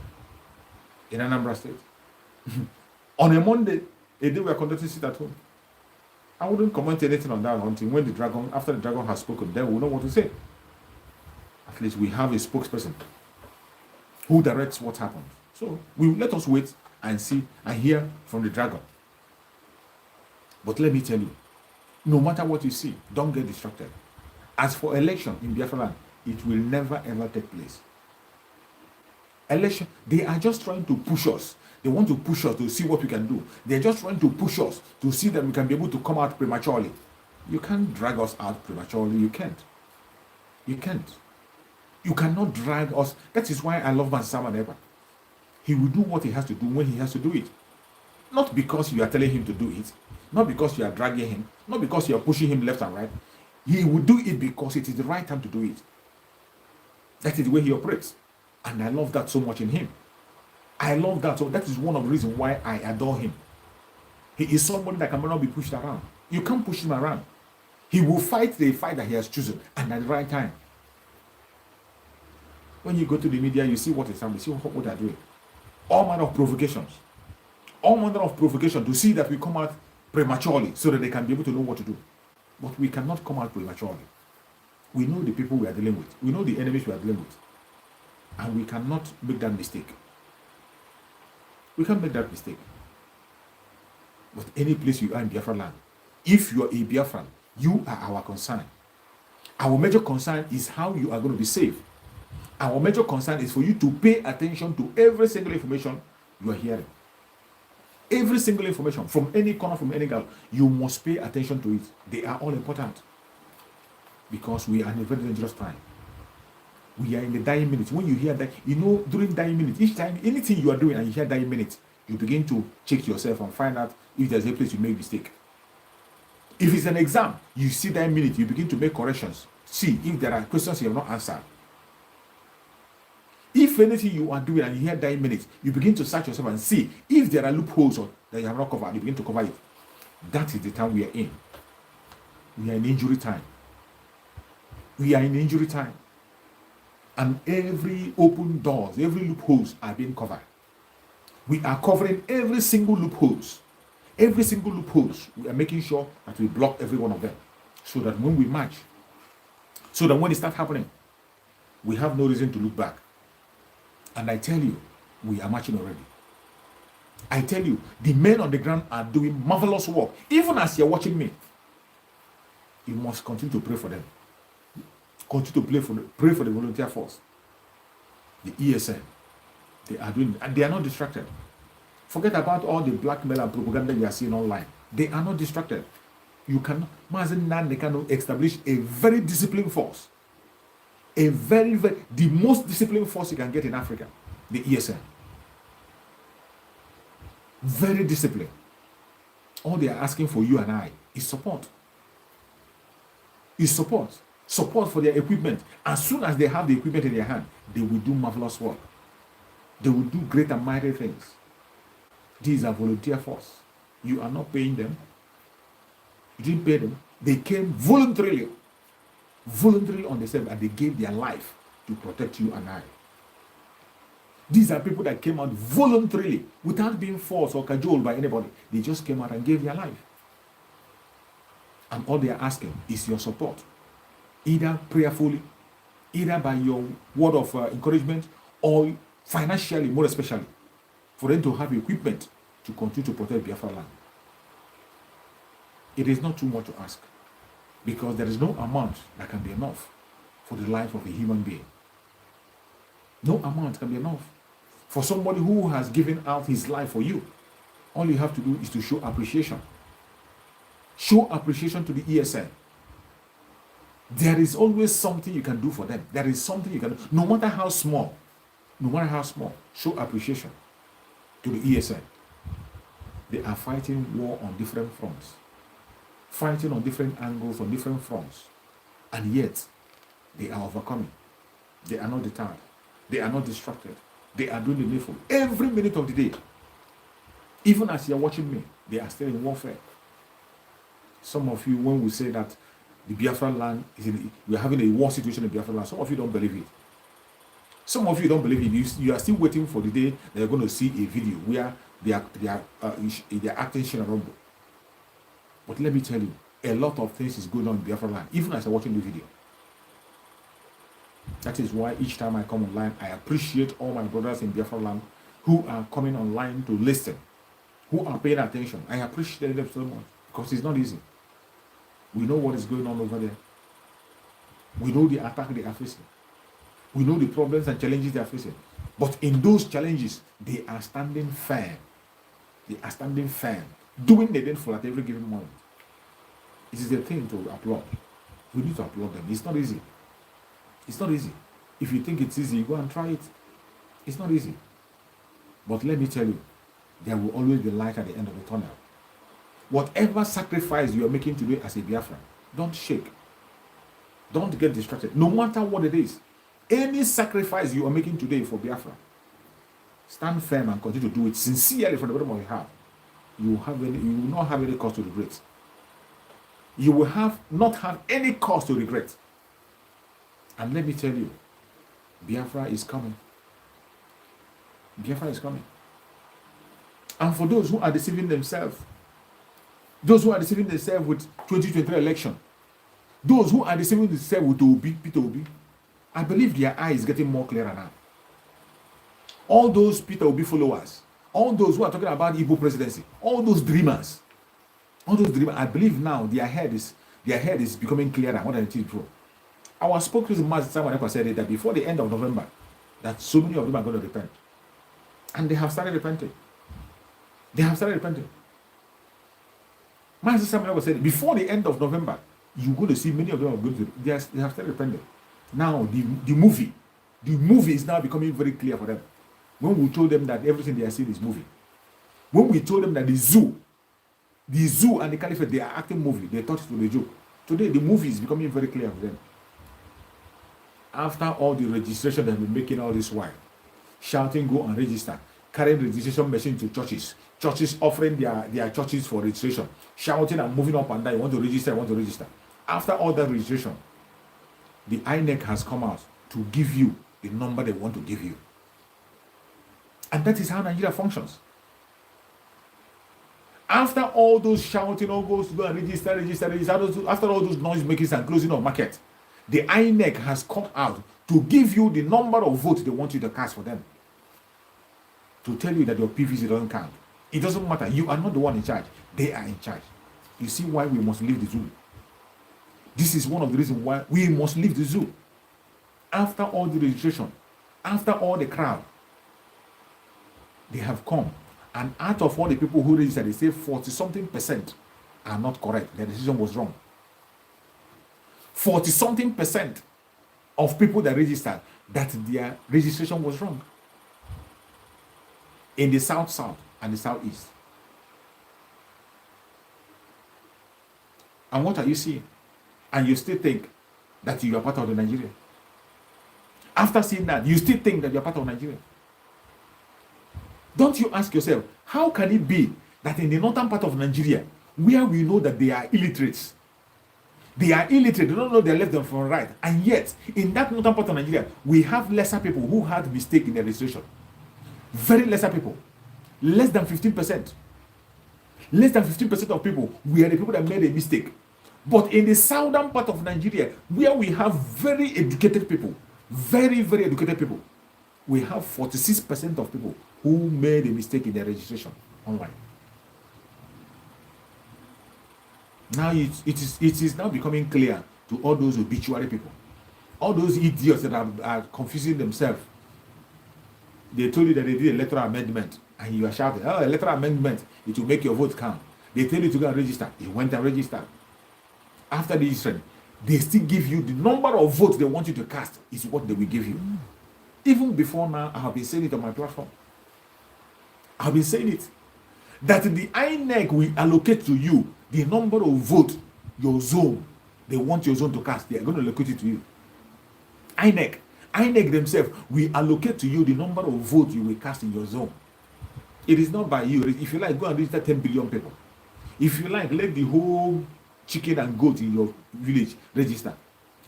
in Anambra State. On a Monday, a day we are conducting sit at home. I wouldn't comment anything on that until when after the dragon has spoken, then we'll know what to say. At least we have a spokesperson who directs what happens. So let us wait and see and hear from the dragon. But let me tell you, no matter what you see, don't get distracted. As for election in Biafra land, it will never ever take place. Election, they are just trying to push us. They want to push us to see what we can do. They're just trying to push us to see that we can be able to come out prematurely. You can't drag us out prematurely. You can't. You can't. You cannot drag us. That is why I love Mansama Neba. He will do what he has to do when he has to do it. Not because you are telling him to do it. Not because you are dragging him. Not because you are pushing him left and right. He will do it because it is the right time to do it. That is the way he operates. And I love that so much in him. I love that. So that is one of the reasons why I adore him. He is somebody that cannot be pushed around. You can't push him around. He will fight the fight that he has chosen and at the right time. When you go to the media, you see what is happening, see what they are doing. All manner of provocations. All manner of provocation to see that we come out prematurely so that they can be able to know what to do. But we cannot come out prematurely. We know the people we are dealing with. We know the enemies we are dealing with. And we cannot make that mistake. We can't make that mistake. But any place you are in Biafra land, if you are a Biafran, you are our concern. Our major concern is how you are going to be safe. Our major concern is for you to pay attention to every single information you are hearing. Every single information from any corner, from any angle, you must pay attention to it. They are all important. Because we are in a very dangerous time. We are in the dying minutes. When you hear that, you know, during dying minutes, each time, anything you are doing and you hear dying minutes, you begin to check yourself and find out if there's a place you make mistake. If it's an exam, you see dying minutes, you begin to make corrections. See if there are questions you have not answered. If anything you are doing and you hear dying minutes, you begin to search yourself and see if there are loopholes that you have not covered, you begin to cover it. That is the time we are in. We are in injury time. We are in injury time. And every open doors, every loopholes are being covered. We are covering every single loopholes. Every single loopholes. We are making sure that we block every one of them. So that when we march, so that when it starts happening, we have no reason to look back. And I tell you, we are marching already. I tell you, the men on the ground are doing marvelous work. Even as you're watching me, you must continue to pray for them. Continue to pray for the volunteer force. The ESN. They are doing, and they are not distracted. Forget about all the blackmail and propaganda you are seeing online. They are not distracted. You cannot, they cannot establish a very disciplined force. A very, the most disciplined force you can get in Africa, the ESN. Very disciplined. All they are asking for you and I is support. Is support. Support for their equipment. As soon as they have the equipment in their hand, they will do marvelous work. They will do great and mighty things. These are volunteer force. You are not paying them. You didn't pay them. They came voluntarily on themselves, and they gave their life to protect you and I. These are people that came out voluntarily without being forced or cajoled by anybody. They just came out and gave their life. And all they are asking is your support. Either prayerfully, either by your word of encouragement, or financially, more especially, for them to have equipment to continue to protect Biafra land. It is not too much to ask, because there is no amount that can be enough for the life of a human being. No amount can be enough for somebody who has given out his life for you. All you have to do is to show appreciation. Show appreciation to the ESN. There is always something you can do for them. There is something you can do, no matter how small. No matter how small, show appreciation to the ESN. They are fighting war on different fronts. Fighting on different angles, on different fronts. And yet, they are overcoming. They are not deterred. They are not distracted. They are doing the needful. Every minute of the day, even as you're watching me, they are still in warfare. Some of you, when we say that the Biafra land we are having a war situation in Biafra land, some of you don't believe it. Some of you don't believe it. You are still waiting for the day that you're going to see a video where they are acting Shinarombo. But let me tell you, a lot of things is going on in Biafra land, even as I'm watching the video. That is why each time I come online, I appreciate all my brothers in Biafra land who are coming online to listen, who are paying attention. I appreciate them so much because it's not easy. We know what is going on over there. We know the attack they are facing. We know the problems and challenges they are facing. But in those challenges, they are standing firm. They are standing firm, doing the needful at every given moment. It is a thing to applaud. We need to applaud them. It's not easy. It's not easy. If you think it's easy, you go and try it. It's not easy. But let me tell you, there will always be light at the end of the tunnel. Whatever sacrifice you are making today as a Biafran, don't shake. Don't get distracted. No matter what it is, any sacrifice you are making today for Biafra, stand firm and continue to do it sincerely from the bottom of your heart. You will not have any cause to regret. You will not have any cause to regret. And let me tell you, Biafra is coming. Biafra is coming. And for those who are deceiving themselves with 2023 election, those who are deceiving themselves with Peter Obi, I believe their eye is getting more clearer now. All those Peter Obi followers, all those who are talking about Igbo presidency, all those dreamers, I believe now their head is becoming clearer more than it is before. Our spokesperson Master Simon said that before the end of November, that so many of them are going to repent. And they have started repenting. Master Simon said before the end of November, you're going to see many of them are going to, they have started repenting. Now the movie is now becoming very clear for them. When we told them that everything they are seeing is movie. When we told them that the zoo and the caliphate, they are acting movie, they thought it was a joke. Today the movie is becoming very clear for them. After all the registration they've been making all this while, shouting go and register, carrying registration machine to churches offering their churches for registration, shouting and moving up and down, you want to register. After all that registration, the INEC has come out to give you the number they want to give you. And that is how Nigeria functions. After all those shouting, all goes to go and register, after all those noise makings and closing of market, the INEC has come out to give you the number of votes they want you to cast for them. To tell you that your PVC doesn't count. It doesn't matter. You are not the one in charge. They are in charge. You see why we must leave the zoo. This is one of the reasons why we must leave the zoo. After all the registration, after all the crowd, they have come. And out of all the people who registered, they say 40-something% are not correct. Their decision was wrong. 40-something% of people that registered, that their registration was wrong. In the south and the southeast. And what are you seeing? And you still think that you are part of the Nigeria. After seeing that, you still think that you are part of Nigeria. Don't you ask yourself, how can it be that in the northern part of Nigeria, where we know that they are illiterates, they don't know their left and from right, and yet in that northern part of Nigeria, we have lesser people who had mistake in their registration. Very lesser people. Less than 15%. Less than 15% of people were the people that made a mistake. But in the southern part of Nigeria, where we have very educated people, very, very educated people, we have 46% of people who made a mistake in their registration online. Now it is now becoming clear to all those obituary people, all those idiots that are confusing themselves. They told you that they did a electoral amendment, and you are shouting, oh, electoral amendment, it will make your vote count. They tell you to go and register. You went and registered. After the registration, they still give you the number of votes they want you to cast is what they will give you. Even before now, I have been saying it on my platform. I have been saying it. That the INEC will allocate to you the number of votes, your zone, they want your zone to cast. They are going to allocate it to you. INEC. INEC themselves will allocate to you the number of votes you will cast in your zone. It is not by you. If you like, go and register 10 billion people. If you like, let the whole chicken and goat in your village register.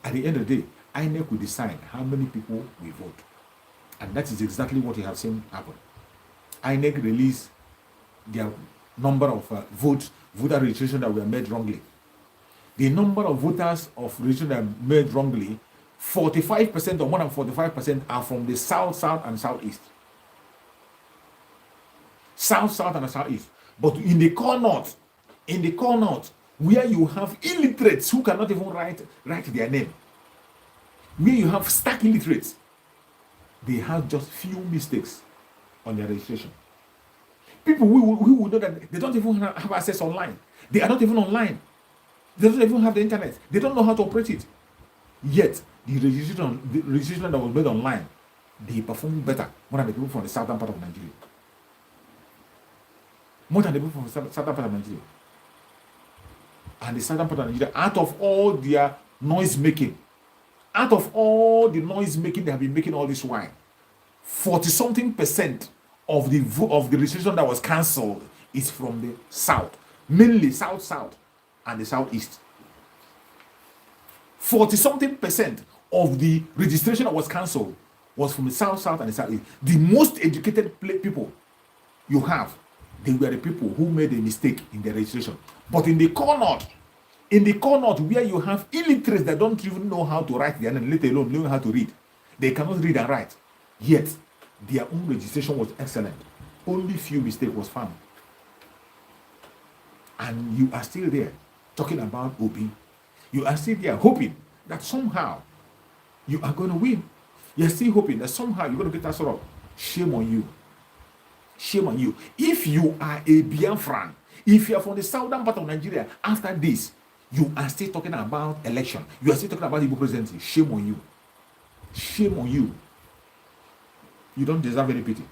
At the end of the day, INEC will decide how many people will vote. And that is exactly what you have seen happen. INEC released their number of voter registration that were made wrongly. The number of voters of registration that were made wrongly, 45% or more than 45% are from the south, and southeast. South, and southeast. But in the core north, where you have illiterates who cannot even write their name, where you have stark illiterates, they have just few mistakes on their registration. People who will know that they don't even have access online. They are not even online. They don't even have the internet. They don't know how to operate it. Yet, the registration that was made online, they perform better more than the people from the southern part of Nigeria. More than the people from the southern part of Nigeria. And the southern part of Nigeria, out of all their noise making, out of all the noise making they have been making all this while, 40-something% of the registration that was cancelled is from the south, mainly south, and the southeast. 40-something% of the registration that was cancelled was from the south, and the southeast. The most educated people you have, they were the people who made a mistake in their registration. But in the core north, where you have illiterates that don't even know how to write their name, let alone know how to read, they cannot read and write. Yet, their own registration was excellent. Only few mistakes was found. And you are still there talking about Obi. You are still there hoping that somehow you are going to win. You are still hoping that somehow you're going to get that sort of shame on you. Shame on you. If you are a Biafran, if you are from the southern part of Nigeria, after this, you are still talking about election. You are still talking about Igbo presidency. Shame on you. Shame on you. You don't deserve any pity.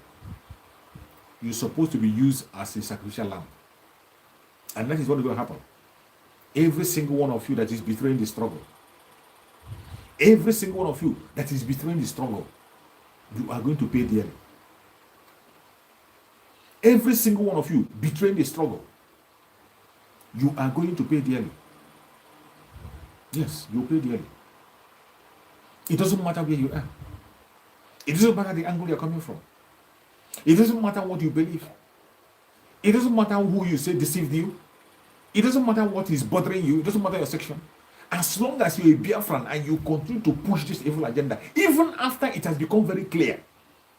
You're supposed to be used as a sacrificial lamb. And that is what is going to happen. Every single one of you that is betraying the struggle, every single one of you that is betraying the struggle, you are going to pay dearly. Every single one of you betraying the struggle, you are going to pay dearly. Yes, you'll pay dearly. It doesn't matter where you are. It doesn't matter the angle you're coming from. It doesn't matter what you believe. It doesn't matter who you say deceived you. It doesn't matter what is bothering you. It doesn't matter your section. As long as you're a Biafran and you continue to push this evil agenda, even after it has become very clear,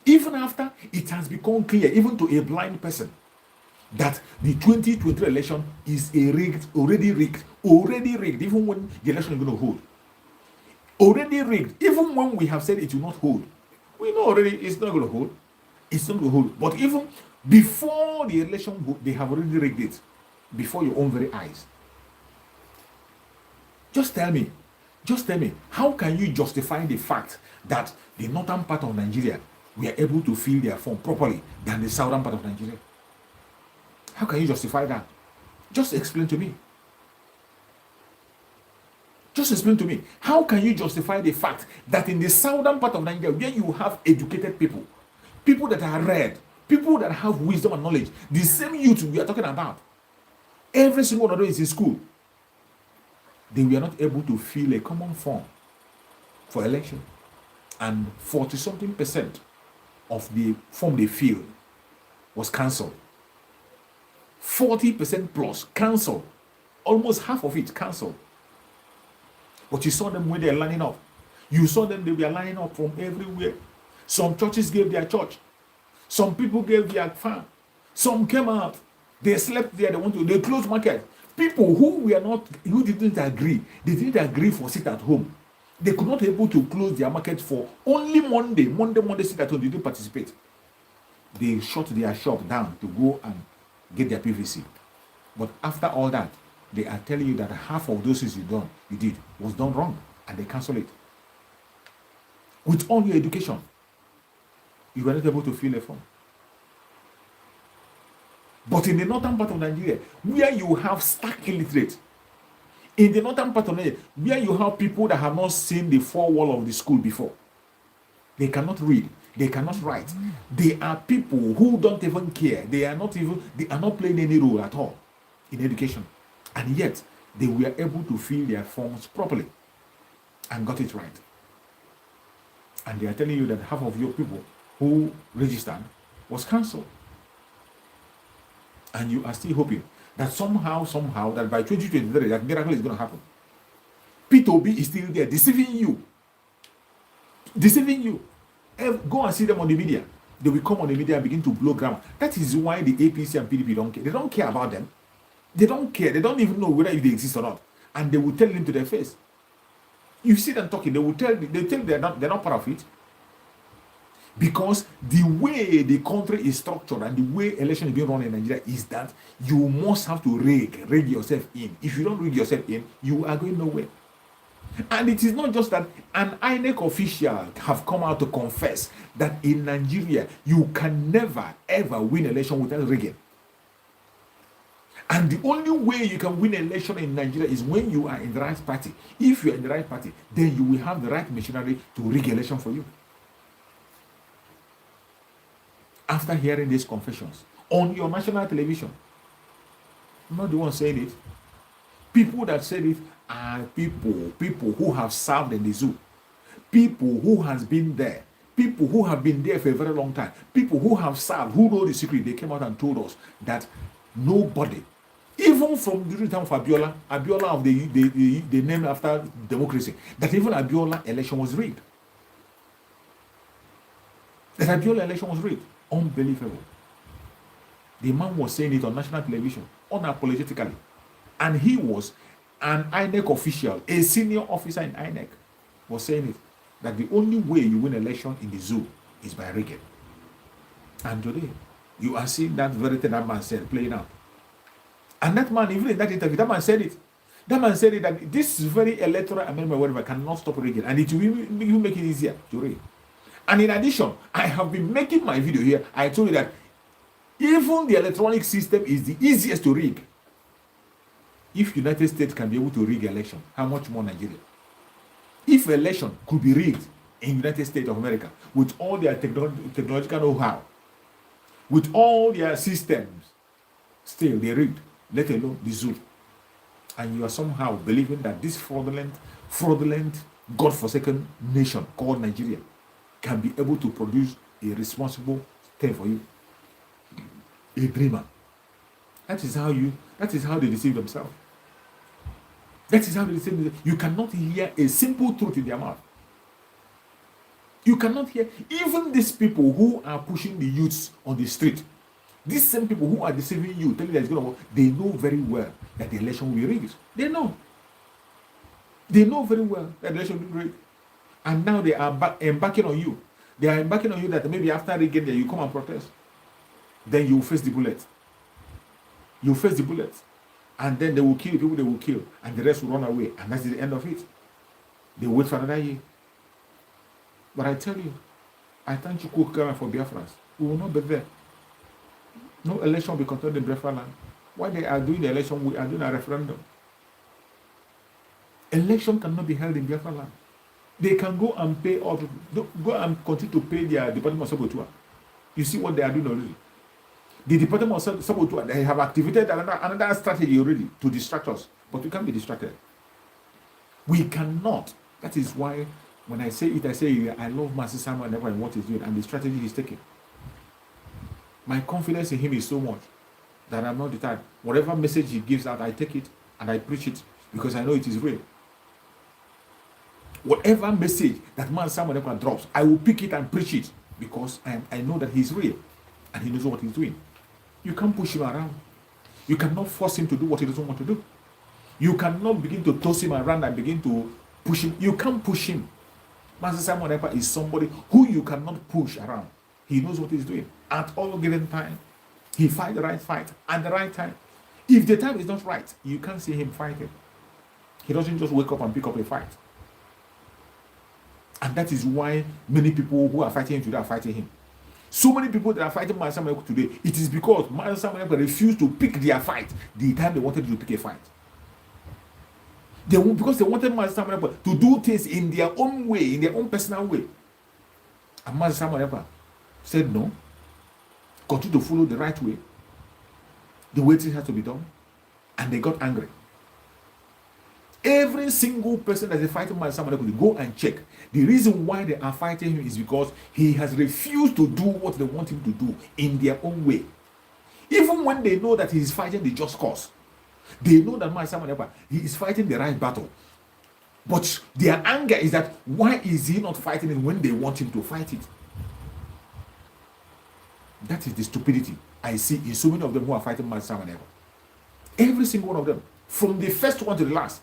even after it has become clear, even to a blind person, that the 2023 election is already rigged, even when the election is going to hold. Already rigged, even when we have said it will not hold. We know already it's not going to hold. It's not going to hold. But even before the election, they have already rigged it. Before your own very eyes. Just tell me, how can you justify the fact that the northern part of Nigeria were able to fill their form properly than the southern part of Nigeria? How can you justify that? Just explain to me. Just explain to me. How can you justify the fact that in the southern part of Nigeria, where you have educated people, people that are read, people that have wisdom and knowledge, the same youth we are talking about, every single one of them is in school, they were not able to fill a common form for election. And 40-something% of the form they filled was cancelled. 40% plus cancelled. Almost half of it cancelled. But you saw them when they're lining up. You saw them, they were lining up from everywhere. Some churches gave their church. Some people gave their farm. Some came out. They slept there. They closed market. People who didn't agree for sit at home. They could not be able to close their market for only Monday sit at home. They didn't participate. They shut their shop down to go and get their PVC. But after all that, they are telling you that half of those things you did was done wrong, and they cancel it. With all your education, you were not able to fill a form. But in the northern part of Nigeria, where you have stark illiterate, in the northern part of Nigeria, where you have people that have not seen the four wall of the school before, They cannot read. They cannot write. They are people who don't even care. They are not playing any role at all in education. And yet, they were able to fill their forms properly and got it right. And they are telling you that half of your people who registered was cancelled. And you are still hoping that somehow, that by 2023, that miracle is going to happen. P2B is still there, deceiving you. Deceiving you. Go and see them on the media. They will come on the media and begin to blow grammar. That is why the APC and PDP don't care. They don't care about them. They don't care. They don't even know whether they exist or not. And they will tell them to their face. You see them talking, they tell they're not part of it. Because the way the country is structured and the way election is being run in Nigeria is that you must have to rig yourself in. If you don't rig yourself in, you are going nowhere. And it is not just that an INEC official have come out to confess that in Nigeria, you can never ever win election without rigging. And the only way you can win election in Nigeria is when you are in the right party. If you are in the right party, then you will have the right machinery to rig election for you. After hearing these confessions on your national television, I'm not the one saying it. People that said it are people who have served in the zoo, people who has been there, people who have been there for a very long time, people who have served, who know the secret. They came out and told us that nobody, even from during the time of Abiola of the name after democracy, that even Abiola election was rigged. That Abiola election was rigged. Unbelievable. The man was saying it on national television, unapologetically. And he was an INEC official, a senior officer in INEC, was saying it, that the only way you win election in the zoo is by rigging. And today, you are seeing that very thing that man said playing out. And that man, even in that interview, that man said it. That man said it, that this very electoral amendment, whatever, cannot stop rigging. And it will make it easier to rig. And in addition, I have been making my video here. I told you that even the electronic system is the easiest to rig. If United States can be able to rig election, how much more Nigeria? If election could be rigged in United States of America with all their technological know-how, with all their systems, still they rigged, let alone the zoo. And you are somehow believing that this fraudulent, God-forsaken nation called Nigeria can be able to produce a responsible thing for you. A dreamer. That is how they deceive themselves. That is how they deceive themselves. You cannot hear a simple truth in their mouth. You cannot hear even these people who are pushing the youths on the street. These same people who are deceiving you, telling you that it's going to work, they know very well that the election will be rigged. They know. They know very well that the election will be rigged. And now they are embarking on you. They are embarking on you that maybe after rigging there, you come and protest. Then you face the bullet. You face the bullet. And then they will kill the people they will kill. And the rest will run away. And that's the end of it. They wait for another year. But I tell you, I thank you for Biafrans. We will not be there. No election will be conducted in Biafra land. While they are doing the election, we are doing a referendum. Election cannot be held in Biafra land. They can go and pay all, go and continue to pay their Department of Sabotua. You see what they are doing already. The Department of Sabotua, they have activated another strategy already to distract us. But we can't be distracted. We cannot. That is why when I say it, I say I love Master Samuel and what he's doing and the strategy he's taking. My confidence in him is so much that I'm not deterred. Whatever message he gives out, I take it and I preach it because I know it is real. Whatever message that man Samuel drops, I will pick it and preach it because I know that he's real and he knows what he's doing. You can't push him around. You cannot force him to do what he doesn't want to do. You cannot begin to toss him around and begin to push him. You can't push him. Master Samuel is somebody who you cannot push around. He knows what he's doing. At all given time, he fights the right fight at the right time. If the time is not right, you can't see him fighting. He doesn't just wake up and pick up a fight. And that is why many people who are fighting him today are fighting him. So many people that are fighting Master Samuel today, it is because Master Samuel refused to pick their fight the time they wanted to pick a fight. Because they wanted Master Samuel to do things in their own way, in their own personal way. And Master Samuel Ekpa said no, continue to follow the right way, the way things have to be done, and they got angry. Every single person that is fighting Master Samuel Ekpa, go and check. The reason why they are fighting him is because he has refused to do what they want him to do in their own way. Even when they know that he is fighting the just cause, they know that Master Samuel Ekpa, he is fighting the right battle. But their anger is that why is he not fighting it when they want him to fight it? That is the stupidity I see in so many of them who are fighting Master Samuel Ekpa. Every single one of them, from the first one to the last,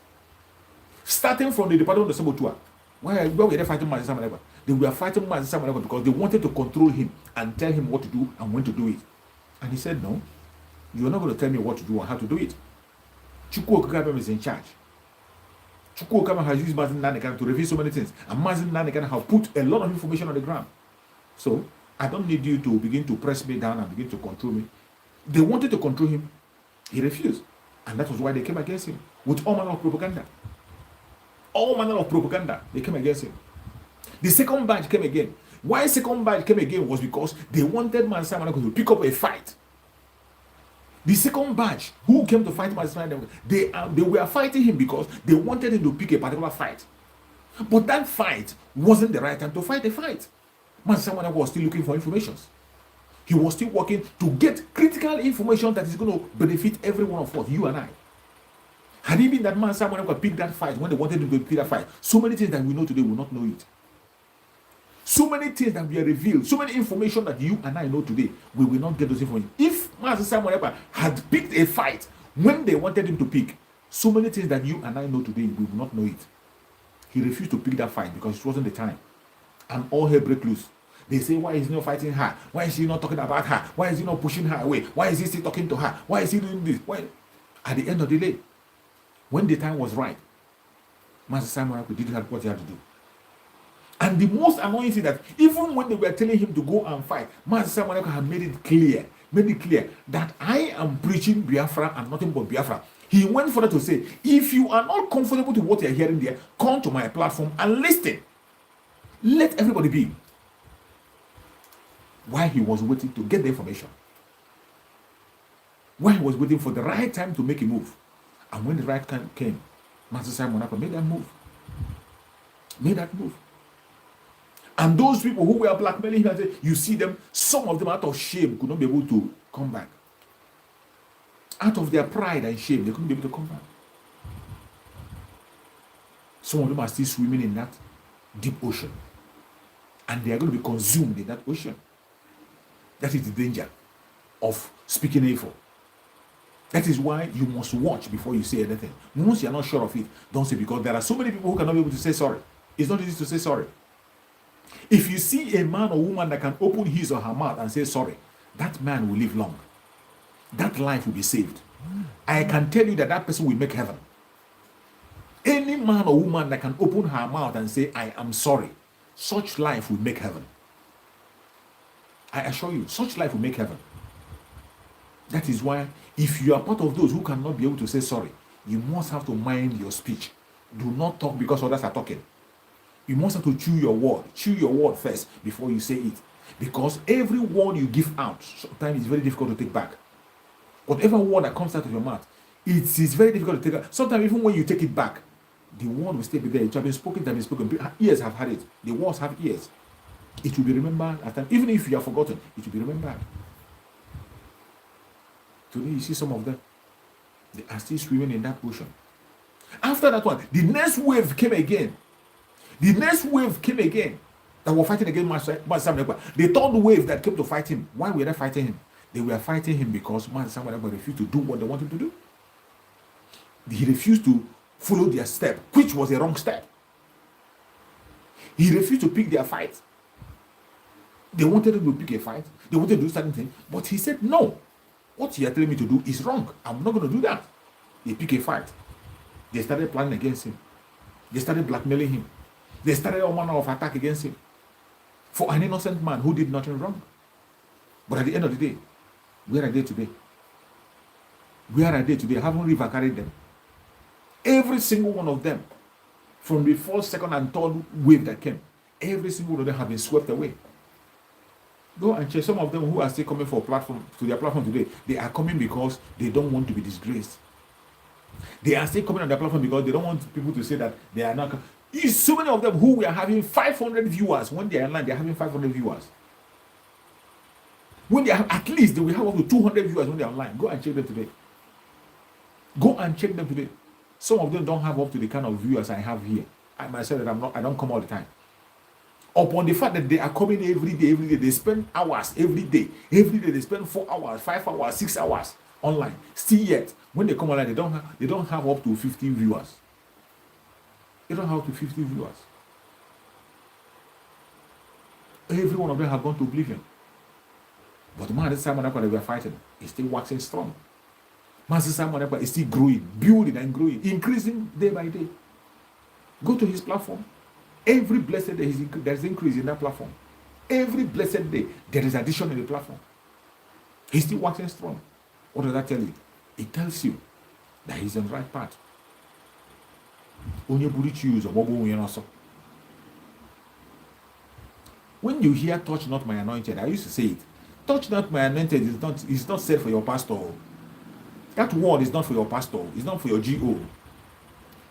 starting from the Department of Sabotua. Why were they fighting Master Samuel Ekpa? They were fighting Master Samuel Ekpa because they wanted to control him and tell him what to do and when to do it. And he said, no, you're not going to tell me what to do and how to do it. Chukwu Okikabem is in charge. Chukwu Okikabem has used Mazi Nnamdi Kanu to reveal so many things. And Mazi Nnamdi Kanu have put a lot of information on the ground. So, I don't need you to begin to press me down and begin to control me. They wanted to control him. He refused. And that was why they came against him with all manner of propaganda. All manner of propaganda. They came against him. The second batch came again. Why second batch came again was because they wanted Master Samuel Ekpa to pick up a fight. The second batch who came to fight Master Samuel Ekpa, they were fighting him because they wanted him to pick a particular fight. But that fight wasn't the right time to fight the fight. Master Samuel Ekpa was still looking for information. He was still working to get critical information that is going to benefit every one of us, you and I. Had it been that Master Samuel Ekpa picked that fight when they wanted him to pick that fight, so many things that we know today will not know it. So many things that were revealed, so many information that you and I know today, we will not get those information. If Master Samuel Ekpa had picked a fight when they wanted him to pick, so many things that you and I know today, we will not know it. He refused to pick that fight because it wasn't the time. And all hell break loose. They say, why is he not fighting her? Why is he not talking about her? Why is he not pushing her away? Why is he still talking to her? Why is he doing this? Why? At the end of the day, when the time was right, Master Samuel Ekpa did what he had to do. And the most annoying thing that even when they were telling him to go and fight, Master Samuel Ekpa had made it clear that I am preaching Biafra and nothing but Biafra. He went further to say, if you are not comfortable with what you're hearing there, come to my platform and listen. Let everybody be. While he was waiting to get the information. While he was waiting for the right time to make a move. And when the right time came, Master Samuel Ekpa made that move. Made that move. And those people who were blackmailing him, you see them, some of them out of shame could not be able to come back. Out of their pride and shame, they couldn't be able to come back. Some of them are still swimming in that deep ocean. And they are going to be consumed in that ocean. That is the danger of speaking evil. That is why you must watch before you say anything. Once you are not sure of it, don't say, because there are so many people who cannot be able to say sorry. It's not easy to say sorry. If you see a man or woman that can open his or her mouth and say sorry, that man will live long. That life will be saved. I can tell you that that person will make heaven. Any man or woman that can open her mouth and say, I am sorry, such life will make heaven. I assure you, such life will make heaven. That is why, if you are part of those who cannot be able to say sorry, you must have to mind your speech. Do not talk because others are talking. You must have to chew your word first before you say it. Because every word you give out, sometimes it's very difficult to take back. Whatever word that comes out of your mouth, it is very difficult to take back. Sometimes even when you take it back, the word will still be there. It has been spoken, ears have heard it. The words have ears. It will be remembered at time. Even if you have forgotten, it will be remembered. Today you see some of them, they are still swimming in that ocean. After that one, the next wave came again. That were fighting against Master Samuel Ekpa. The third wave that came to fight him. Why were they fighting him? They were fighting him because Master Samuel Ekpa refused to do what they wanted to do. He refused to follow their step, which was a wrong step. He refused to pick their fight. They wanted him to pick a fight. They wanted to do certain things. But he said, no. What you are telling me to do is wrong. I'm not going to do that. They pick a fight. They started planning against him. They started blackmailing him. They started all manner of attack against him. For an innocent man who did nothing wrong. But at the end of the day, where are they today? Where are they today? Haven't River carried them? Every single one of them, from the first, second, and third wave that came, every single one of them have been swept away. Go and check. Some of them who are still coming for platform to their platform today, they are coming because they don't want to be disgraced. They are still coming on their platform because they don't want people to say that they are not. So many of them who we are having 500 viewers when they are online, they are having 500 viewers. When they have, at least they will have up to 200 viewers when they are online. Go and check them today. Go and check them today. Some of them don't have up to the kind of viewers I have here. I myself that I don't come all the time. Upon the fact that they are coming every day, they spend hours every day they spend 4 hours, 5 hours, 6 hours online. Still yet, when they come online, they don't have up to 50 viewers. They don't have up to 50 viewers. Every one of them have gone to oblivion. But man, this Simon that we are fighting is still waxing strong. Master Simon is still growing, building and growing, increasing day by day. Go to his platform. Every blessed day there's increase in that platform. Every blessed day there is addition in the platform. He's still waxing strong. What does that tell you? It tells you that he's on the right path. When you hear touch not my anointed, I used to say it. Touch not my anointed is not said for your pastor. That word is not for your pastor. It's not for your GO.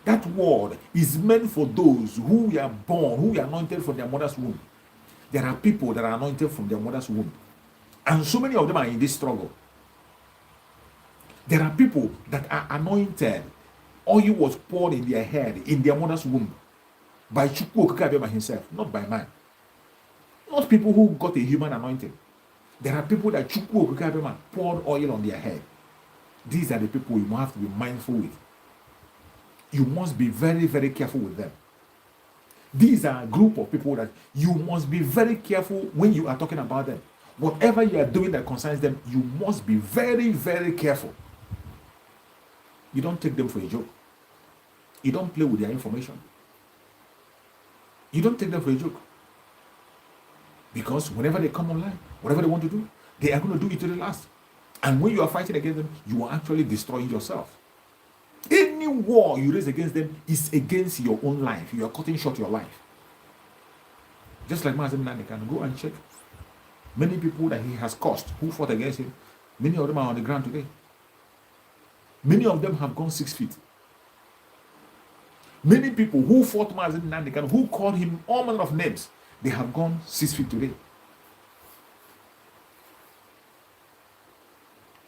That word is meant for those who are born, who are anointed from their mother's womb. There are people that are anointed from their mother's womb. And so many of them are in this struggle. There are people that are anointed. Oil was poured in their head, in their mother's womb. By Chukwu Okikabema himself, not by man. Not people who got a human anointing. There are people that Chukwu Okikabema poured oil on their head. These are the people you have to be mindful with. You must be very, very careful with them. These are a group of people that you must be very careful when you are talking about them. Whatever you are doing that concerns them, you must be very, very careful. You don't take them for a joke. You don't play with their information. You don't take them for a joke. Because whenever they come online, whatever they want to do, they are going to do it to the last. And when you are fighting against them, you are actually destroying yourself. Any war you raise against them is against your own life. You are cutting short your life. Just like Mazen Nani can go and check. Many people that he has caused who fought against him, many of them are on the ground today. Many of them have gone 6 feet. Many people who fought Mazen Nani can, who called him all manner of names, they have gone 6 feet today.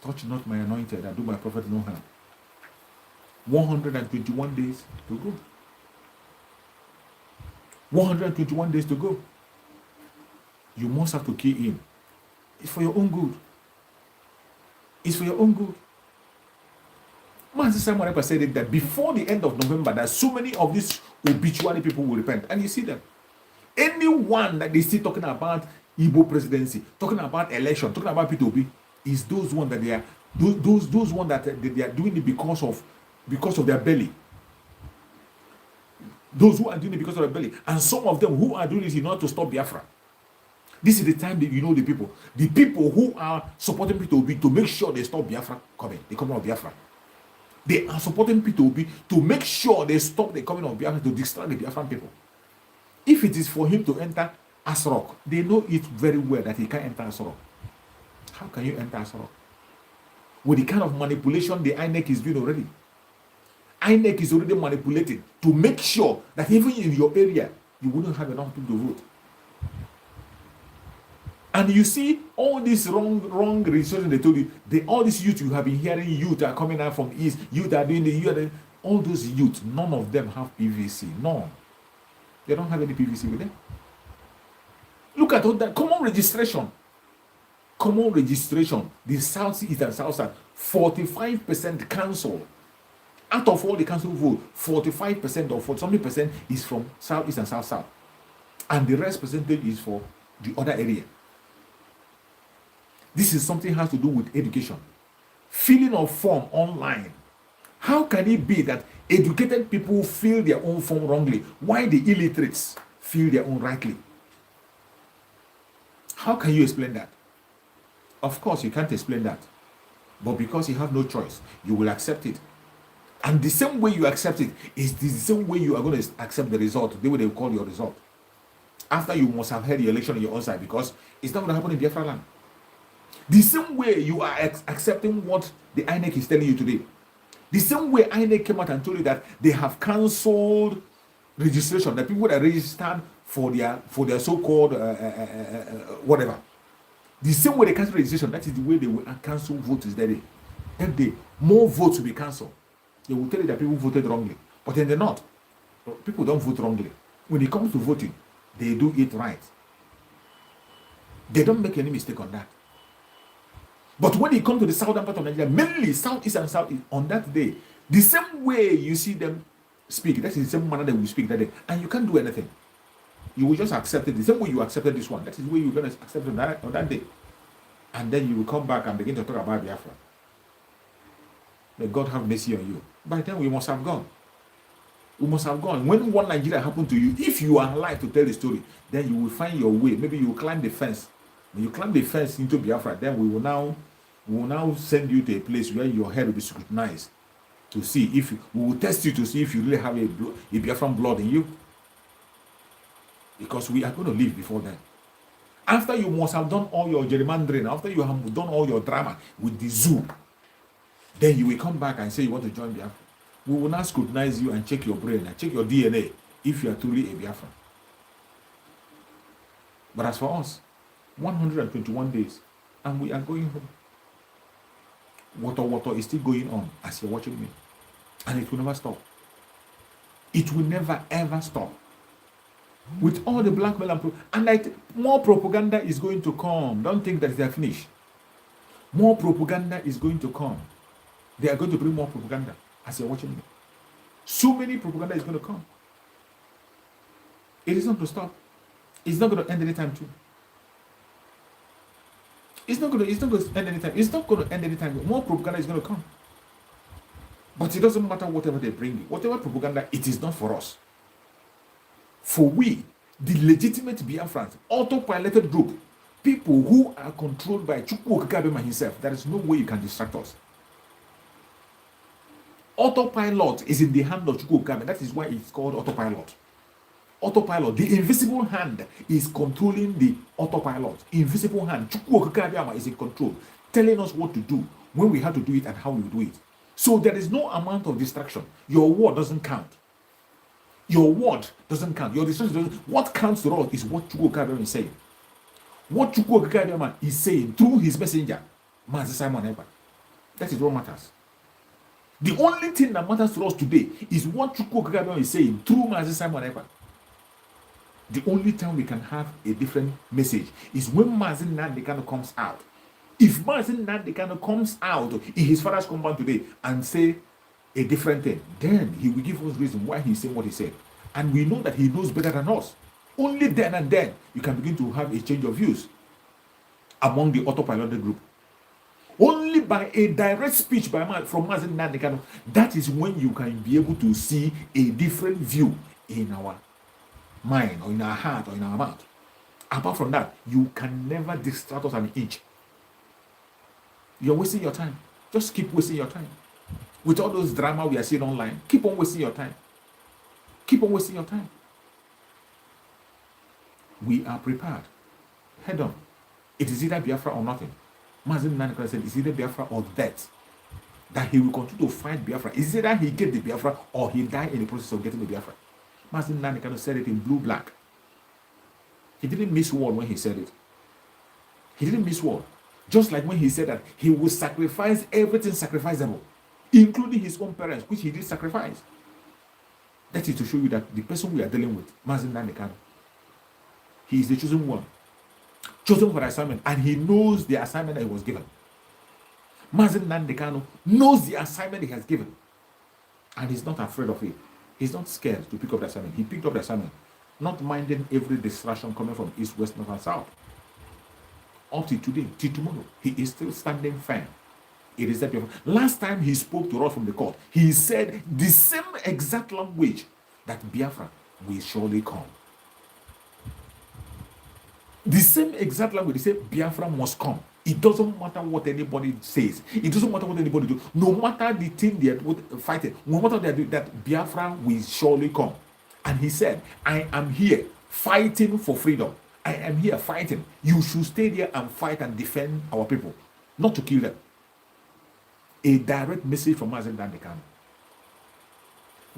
Touch not my anointed, and do my prophet no harm. 121 days to go. 121 days to go. You must have to key in. It's for your own good. It's for your own good. Master Simon Epa said it that before the end of November, that so many of these obituary people will repent. And you see them. Anyone that they see talking about Igbo presidency, talking about election, talking about P2B, is those ones that they are those ones that they are doing it because of their belly. Those who are doing it because of their belly. And some of them who are doing it in order to stop Biafra. This is the time that you know the people who are supporting P2B to make sure they stop Biafra coming, the coming of Biafra. They are supporting P2B to make sure they stop the coming of Biafra, to destroy the Biafran people. If it is for him to enter Asrock, they know it very well that he can't enter Asrock. How can you enter Asrock? With the kind of manipulation the INEC is doing already. INEC is already manipulated to make sure that even in your area, you wouldn't have enough people to vote. And you see all this wrong research they told you, all these youth you have been hearing, youth are coming out from the east, youth are doing all those youth, none of them have PVC. None. They don't have any PVC with them. Look at all that common registration. Common registration. The South East and South South, 45% council. Out of all the council vote, 45% or 40% is from South East and South South. And the rest percentage is for the other area. This is something that has to do with education. Filling of form online. How can it be that educated people fill their own form wrongly, while the illiterates fill their own rightly? How can you explain that? Of course, you can't explain that. But because you have no choice, you will accept it. And the same way you accept it is the same way you are going to accept the result, the way they will call your result. after you must have had the election on your own side, because it's not going to happen in Biafra land. The same way you are accepting what the INEC is telling you today. The same way INEC came out and told you that they have cancelled registration, the people that registered for their so-called whatever. The same way they cancel registration, that is the way they will cancel votes that day. That day, more votes will be cancelled. They will tell you that people voted wrongly, but then they're not. People don't vote wrongly. When it comes to voting, they do it right. They don't make any mistake on that. But when it comes to the southern part of Nigeria, mainly southeast and southeast, on that day, the same way you see them speak, that is the same manner they will speak that day, and you can't do anything. You will just accept it the same way you accepted this one. That is the way you're going to accept it on that day. And then you will come back and begin to talk about Biafra. May God have mercy on you. By then we must have gone. We must have gone. When one Nigeria happened to you, if you are alive to tell the story, then you will find your way. Maybe you will climb the fence. When you climb the fence into Biafra, then we will now send you to a place where your head will be scrutinized to see if we will test you to see if you really have a Biafran blood in you. Because we are going to live before then. After you must have done all your gerrymandering, after you have done all your drama with the zoo, then you will come back and say you want to join Biafra. We will now scrutinize you and check your brain and check your DNA if you are truly a Biafran. But as for us, 121 days, and we are going home. Water is still going on as you're watching me. And it will never stop. It will never ever stop. With all the blackmail and like more propaganda is going to come. Don't think that they are finished. More propaganda is going to come. They are going to bring more propaganda as you're watching me. So many propaganda is going to come. It is not going to stop. It's not going to end anytime soon. It's not going to end anytime. It's not going to end anytime. More propaganda is going to come. But it doesn't matter whatever they bring you. Whatever propaganda, it is not for us. For we, the legitimate Biafrans, autopiloted group, people who are controlled by Chukwu Okikabema himself, there is no way you can distract us. Autopilot is in the hand of Chukwu Okikabema. That is why it's called autopilot. Autopilot, the invisible hand is controlling the autopilot. Invisible hand, Chukwu Okikabema is in control, telling us what to do, when we have to do it, and how we do it. So there is no amount of distraction. Your word doesn't count. Your word doesn't count. Your distraction doesn't. What counts to us is what Chukwu Okikabema is saying. What Chukwu Okikabema is saying through his messenger, Mazi Simon Ekpa. That is what matters. The only thing that matters to us today is what Chukwu Okikabema is saying through Mazi Simon Ekpa. The only time we can have a different message is when Mazi Nnamdi Kanu comes out. If Mazi Nnamdi Kanu comes out in his father's compound today and say a different thing, then he will give us reason why he's saying what he said. And we know that he knows better than us. Only then and then you can begin to have a change of views among the autopiloted group. Only by a direct speech from Mazi Nnamdi Kanu, that is when you can be able to see a different view in our mind or in our heart or in our mouth. Apart from that, you can never distract us an inch. You're wasting your time. Just keep wasting your time. With all those drama we are seeing online, keep on wasting your time. Keep on wasting your time. We are prepared. Head on. It is either Biafra or nothing. Mazi Nnamdi Kanu said it's either Biafra or death. That he will continue to fight Biafra. It's either he get the Biafra or he die in the process of getting the Biafra. Mazi Nnamdi Kanu said it in blue black. He didn't miss word when he said it. He didn't miss word. Just like when he said that he will sacrifice everything sacrificable, including his own parents, which he did sacrifice. That is to show you that the person we are dealing with, Mazi Nnamdi Kanu, he is the chosen one. Chosen for the assignment, and he knows the assignment that he was given. Mazi Nnamdi Kanu knows the assignment he has given, and he's not afraid of it. He's not scared to pick up the assignment. He picked up the assignment, not minding every distraction coming from east, west, north, and south. Up to today, till tomorrow, he is still standing firm. It is that last time he spoke to us from the court, he said the same exact language that Biafra will surely come. The same exact language. He said Biafra must come. It doesn't matter what anybody says. It doesn't matter what anybody do. No matter the thing they are fighting, no matter what they do, that Biafra will surely come. And he said, I am here fighting for freedom. I am here fighting. You should stay there and fight and defend our people, not to kill them. A direct message from Mazen Dandekan.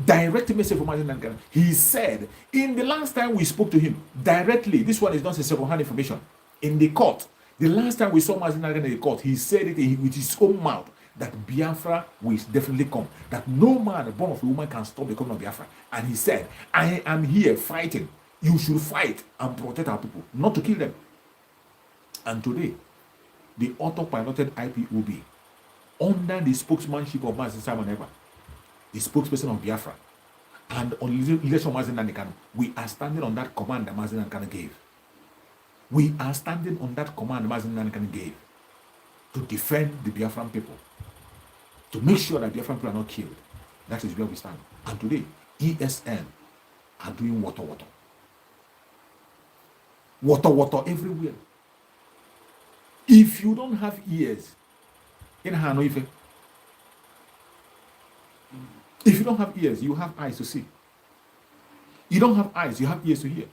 Direct message from Mazen Dandekan. He said, in the last time we spoke to him directly, this one is not a second-hand information, in the court, the last time we saw Mazen Dandekan in the court, he said it with his own mouth, that Biafra will definitely come, that no man born of a woman can stop the coming of Biafra. And he said, I am here fighting. You should fight and protect our people, not to kill them. And today, the autopiloted IPOB, under the spokesmanship of Mazen Simon Eba, the spokesperson of Biafra, and on leadership of Mazen Dandekan, we are standing on that command that Mazen Dandekan gave. We are standing on that command Mazen Dandekan gave to defend the Biafran people, to make sure that Biafran people are not killed. That is where we stand. And today, ESN are doing water. Water everywhere. If you don't have ears, in Hanoi, if you don't have ears, you have eyes to see. You don't have eyes, you have ears to hear.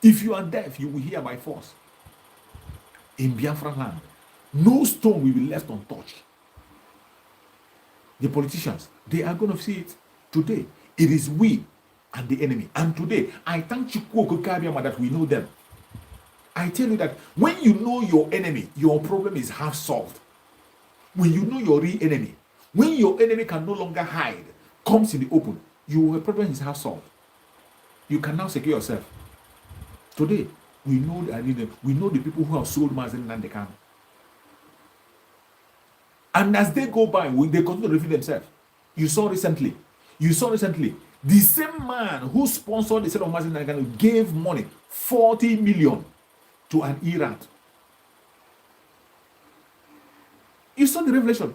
If you are deaf, you will hear by force. In Biafra land, no stone will be left untouched. The politicians, they are going to see it today. It is we and the enemy. And today, I thank Chukwu Kabiama that we know them. I tell you that when you know your enemy, your problem is half solved. When you know your real enemy, when your enemy can no longer hide, comes in the open, your problem is half solved. You can now secure yourself. Today, we know the people who have sold Mazen Dandekan. And as they go by, they continue to reveal themselves. You saw recently, the same man who sponsored the sale of Mazen Dandekan gave money, 40 million, to an Iran. You saw the revelation.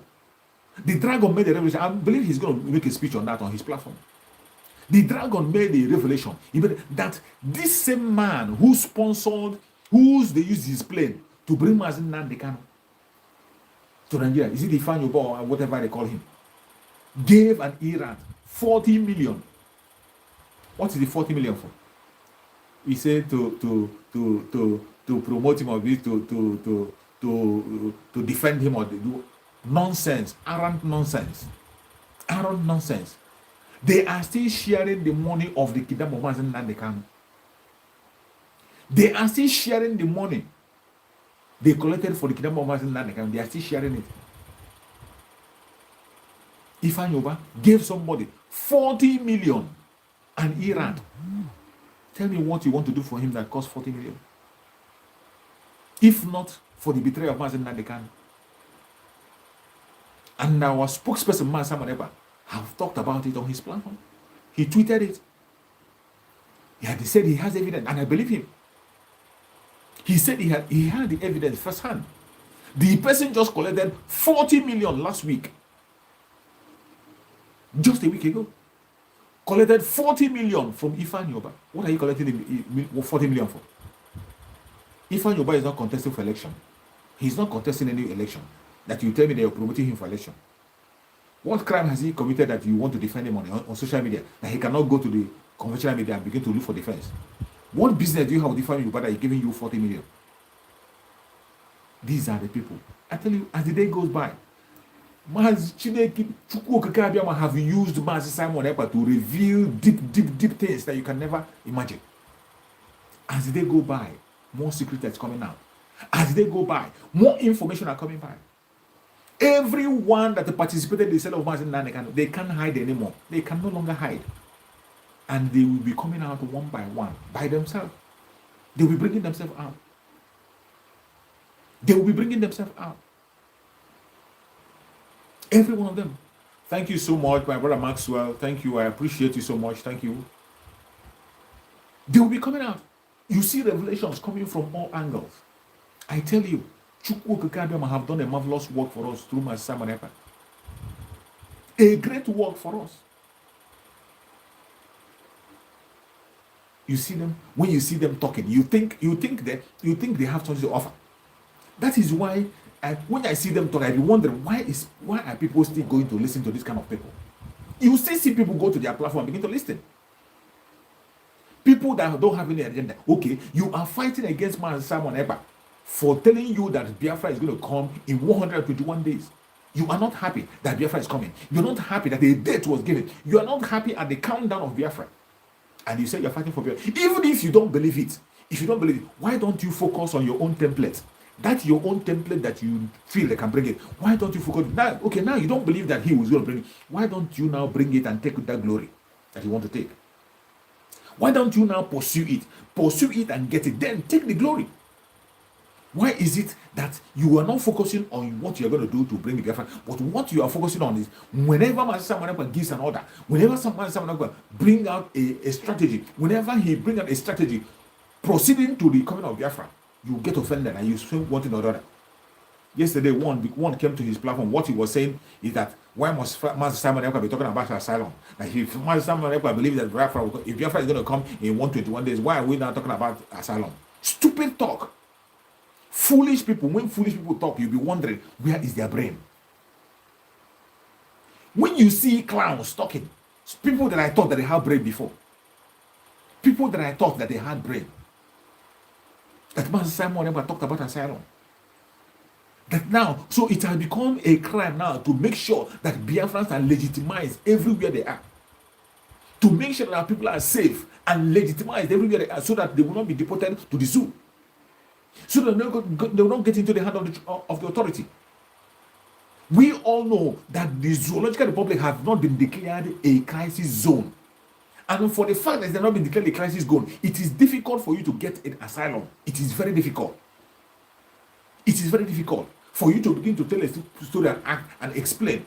The dragon made the revelation. I believe he's going to make a speech on that on his platform. The dragon made the revelation. He made that this same man who sponsored, they used his plane to bring Mazen Dandekan to Nigeria, is it the Fanyobo or whatever they call him, gave an Iran 40 million. What is the 40 million for? He said to promote him or to defend him or do nonsense, arrant nonsense. They are still sharing the money of the kingdom of Mazen Dandekan. They are still sharing the money they collected for the kingdom of Mazen Dandekan. They are still sharing it. Ifan Yoba gave somebody 40 million and Iran. Tell me what you want to do for him that costs 40 million. If not for the betrayal of Mazen Dandekan. And our spokesperson, Man Samaneba, have talked about it on his platform. He tweeted it. He said he has evidence, and I believe him. He said he had the evidence firsthand. The person just collected 40 million last week. Just a week ago. Collected 40 million from Ifan Yoba. What are you collecting 40 million for? Ifan Yoba is not contesting for election. He's not contesting any election. That you tell me that you're promoting him for election. What crime has he committed that you want to defend him on social media? That he cannot go to the conventional media and begin to look for defense? What business do you have with Ifan Yoba that is giving you 40 million? These are the people. I tell you, as the day goes by, have used Mazi Simon Epa to reveal deep things that you can never imagine. As the day go by, more secrets is coming out. As they go by, more information are coming by. Everyone that participated in the sale of Mazen Dandekan, they can't hide anymore. They can no longer hide. And they will be coming out one by one, by themselves. They will be bringing themselves out. Every one of them. Thank you so much, my brother Maxwell. Thank you. I appreciate you so much. Thank you. They will be coming out. You see revelations coming from all angles. I tell you, Chukwu Kakabiama have done a marvelous work for us through my Simon Epa. A great work for us. You see them, when you see them talking, you think they have something to offer. That is why when I see them talk, I be wondering why are people still going to listen to this kind of people? You still see people go to their platform and begin to listen. People that don't have any agenda. Okay, you are fighting against man Simon Ekpa for telling you that Biafra is going to come in 121 days. You are not happy that Biafra is coming. You're not happy that a date was given. You are not happy at the countdown of Biafra. And you say you're fighting for Biafra. Even if you don't believe it, why don't you focus on your own template? That's your own template that you feel they can bring it. Why don't you focus? Now, okay, now you don't believe that he was going to bring it. Why don't you now bring it and take that glory that you want to take? Why don't you now pursue it? Pursue it and get it. Then take the glory. Why is it that you are not focusing on what you're going to do to bring the Biafra, but what you are focusing on is whenever someone gives an order, whenever someone bring out a strategy, whenever he bring out a strategy proceeding to the coming of Biafra, you get offended and you swing one thing or the other. Yesterday, one came to his platform. What he was saying is that why must Master Simon Ekpa be talking about Asylum? Like if Master Simon Ekpa believes that if Biafra is going to come in 121 days, why are we now talking about Asylum? Stupid talk. Foolish people. When foolish people talk, you'll be wondering, where is their brain? When you see clowns talking, people that I thought that they had brain before, people that I thought that they had brain, that Master Simon Ekpa talked about Asylum. That now, so it has become a crime now to make sure that Biafrans are legitimized everywhere they are. To make sure that people are safe and legitimized everywhere they are so that they will not be deported to the zoo. So that they will not get into the hand of the authority. We all know that the Zoological Republic has not been declared a crisis zone. And for the fact that they have not been declared a crisis zone, it is difficult for you to get an asylum. It is very difficult. It is very difficult for you to begin to tell a story and act and explain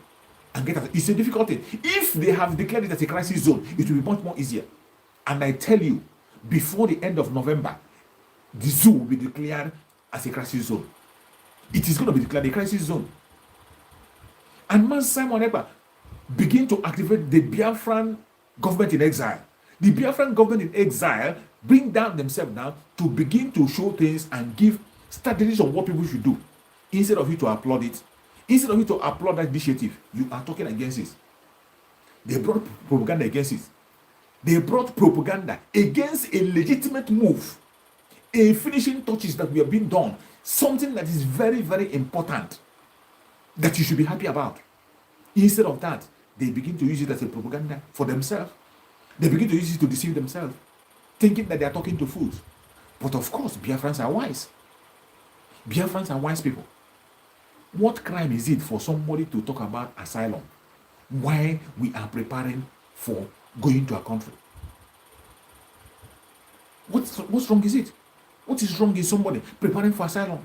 and get it. It's a difficult thing. If they have declared it as a crisis zone, it will be much more easier. And I tell you, before the end of November, the zoo will be declared as a crisis zone. It is going to be declared a crisis zone. And Master Simon Ekpa begin to activate the Biafran government in exile. The Biafran government in exile bring down themselves now to begin to show things and give strategies on what people should do. Instead of you to applaud it, instead of you to applaud that initiative, you are talking against it. They brought propaganda against it. They brought propaganda against a legitimate move, a finishing touches that we have been done, something that is very, very important that you should be happy about. Instead of that, they begin to use it as a propaganda for themselves. They begin to use it to deceive themselves, thinking that they are talking to fools. But of course, Biafrans are wise. Biafrans are wise people. What crime is it for somebody to talk about asylum while we are preparing for going to a country? What's wrong is it? What is wrong is somebody preparing for asylum,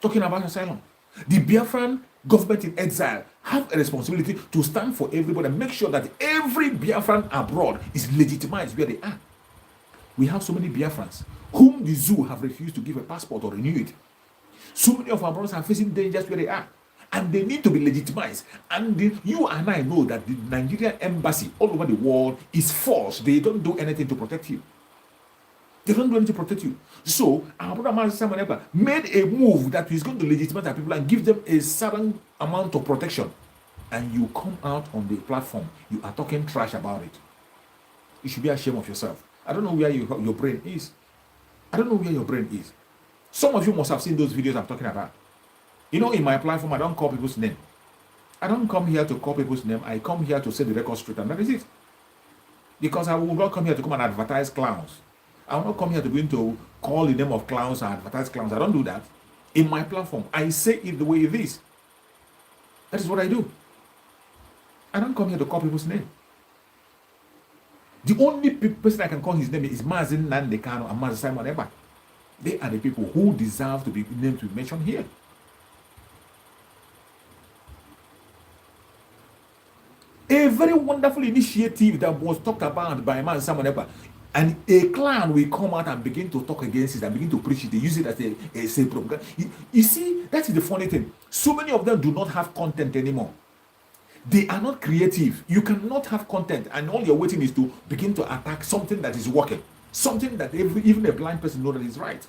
talking about asylum? The Biafran government in exile have a responsibility to stand for everybody and make sure that every Biafran abroad is legitimized where they are. We have so many Biafrans whom the zoo have refused to give a passport or renew it. So many of our brothers are facing dangers where they are, and they need to be legitimized. And you and I know that the Nigerian embassy all over the world is false. They don't do anything to protect you. They don't do anything to protect you. So our brother Master Simon Ekpa made a move that is going to legitimize our people and give them a certain amount of protection. And you come out on the platform, you are talking trash about it. You should be ashamed of yourself. I don't know where your brain is. I don't know where your brain is. Some of you must have seen those videos I'm talking about. You know, in my platform, I don't call people's name. I don't come here to call people's name. I come here to set the record straight, and that is it. Because I will not come here to come and advertise clowns. I will not come here to begin to call the name of clowns and advertise clowns. I don't do that. In my platform, I say it the way it is. That is what I do. I don't come here to call people's name. The only person I can call his name is Mazin Nandekano and Master Simon Ekpa. They are the people who deserve to be named, to be mentioned here. A very wonderful initiative that was talked about by Master Simon Ekpa, and a clan will come out and begin to talk against it and begin to preach it. They use it as a propaganda. You see, that is the funny thing. So many of them do not have content anymore. They are not creative. You cannot have content, and all you're waiting is to begin to attack something that is working. Something that even a blind person knows that is right.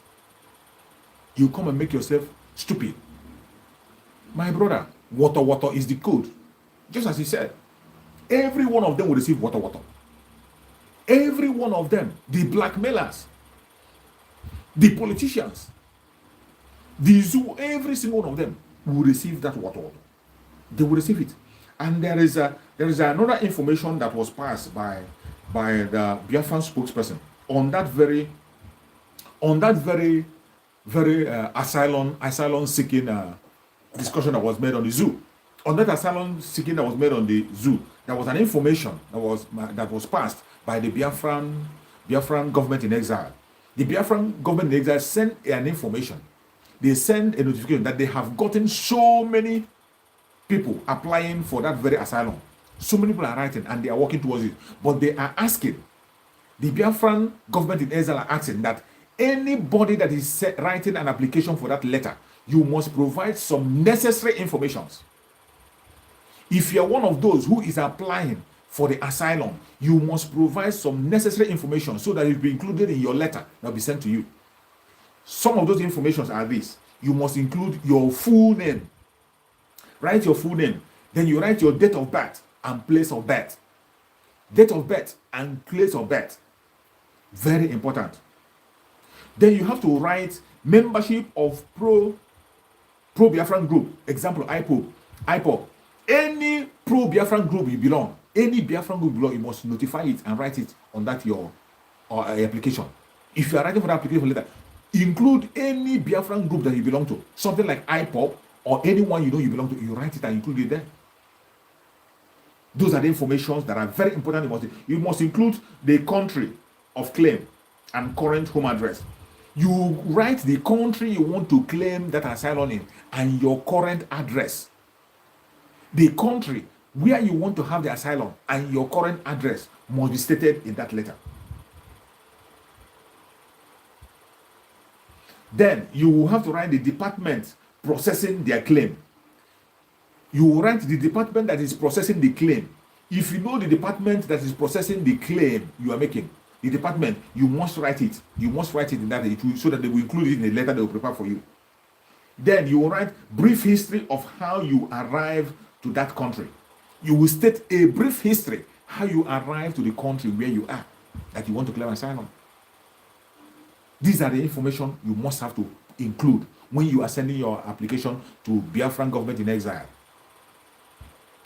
You come and make yourself stupid. My brother, water is the code. Just as he said, every one of them will receive water. Every one of them, the blackmailers, the politicians, the zoo, every single one of them will receive that water. They will receive it. And there is another information that was passed by the Biafran spokesperson on that very asylum seeking discussion that was made on the zoo. On that asylum seeking that was made on the zoo, there was an information that was passed by the Biafran government in exile. The Biafran government in exile sent an information. They sent a notification that they have gotten so many people applying for that very asylum. So many people are writing and they are working towards it. But they are asking, the Biafran government in exile are asking that anybody that is writing an application for that letter, you must provide some necessary informations. If you are one of those who is applying for the asylum, you must provide some necessary information so that it will be included in your letter that will be sent to you. Some of those informations are this. You must include your full name. Write your full name. Then you write your date of birth and place of birth. Date of birth and place of birth. Very important. Then you have to write membership of pro-Biafran group. Example, IPOB. Any pro-Biafran group you belong, any Biafran group you belong, you must notify it and write it on that your application. If you are writing for the application letter, include any Biafran group that you belong to. Something like IPOB or anyone you know you belong to, you write it and include it there. Those are the informations that are very important. You must include the country of claim and current home address. You write the country you want to claim that asylum in and your current address. The country where you want to have the asylum and your current address must be stated in that letter. Then you will have to write the department processing their claim. You will write the department that is processing the claim. If you know the department that is processing the claim you are making, the department, you must write it. You must write it in that so that they will include it in the letter they will prepare for you. Then you will write brief history of how you arrived to that country. You will state a brief history how you arrived to the country where you are, that you want to claim asylum. These are the information you must have to include when you are sending your application to Biafran government in exile.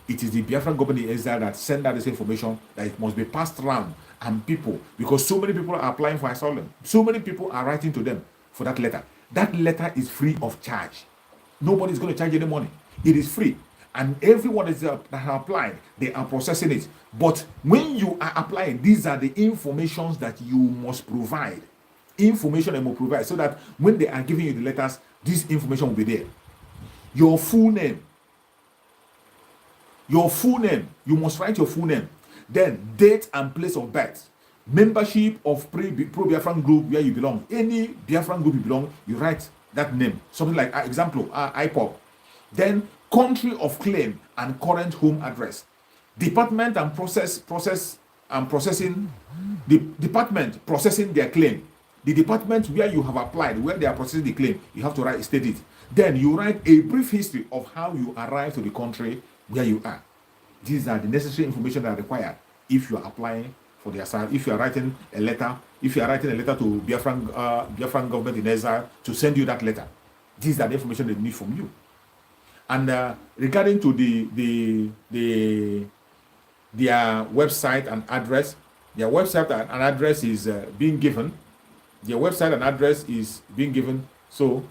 It is the Biafran government in exile that send out this information, that it must be passed around and people, because so many people are applying for asylum. So many people are writing to them for that letter. That letter is free of charge. Nobody is going to charge any money. It is free. And everyone that have applied, they are processing it. But when you are applying, these are the informations that you must provide. Information they must provide so that when they are giving you the letters, this information will be there. Your full name. Your full name. You must write your full name. Then date and place of birth. Membership of pro-Biafran group where you belong. Any Biafran group you belong, you write that name. Something like, example, IPOB. Then country of claim and current home address. Department and processing. The department processing their claim. The department where you have applied, where they are processing the claim, you have to state it. Then you write a brief history of how you arrived to the country where you are. These are the necessary information that are required if you are applying for the asylum. If you are writing a letter, to Biafran government in exile to send you that letter, these are the information they need from you. And regarding to their website and address, their website and address is being given. Their website and address is being given. So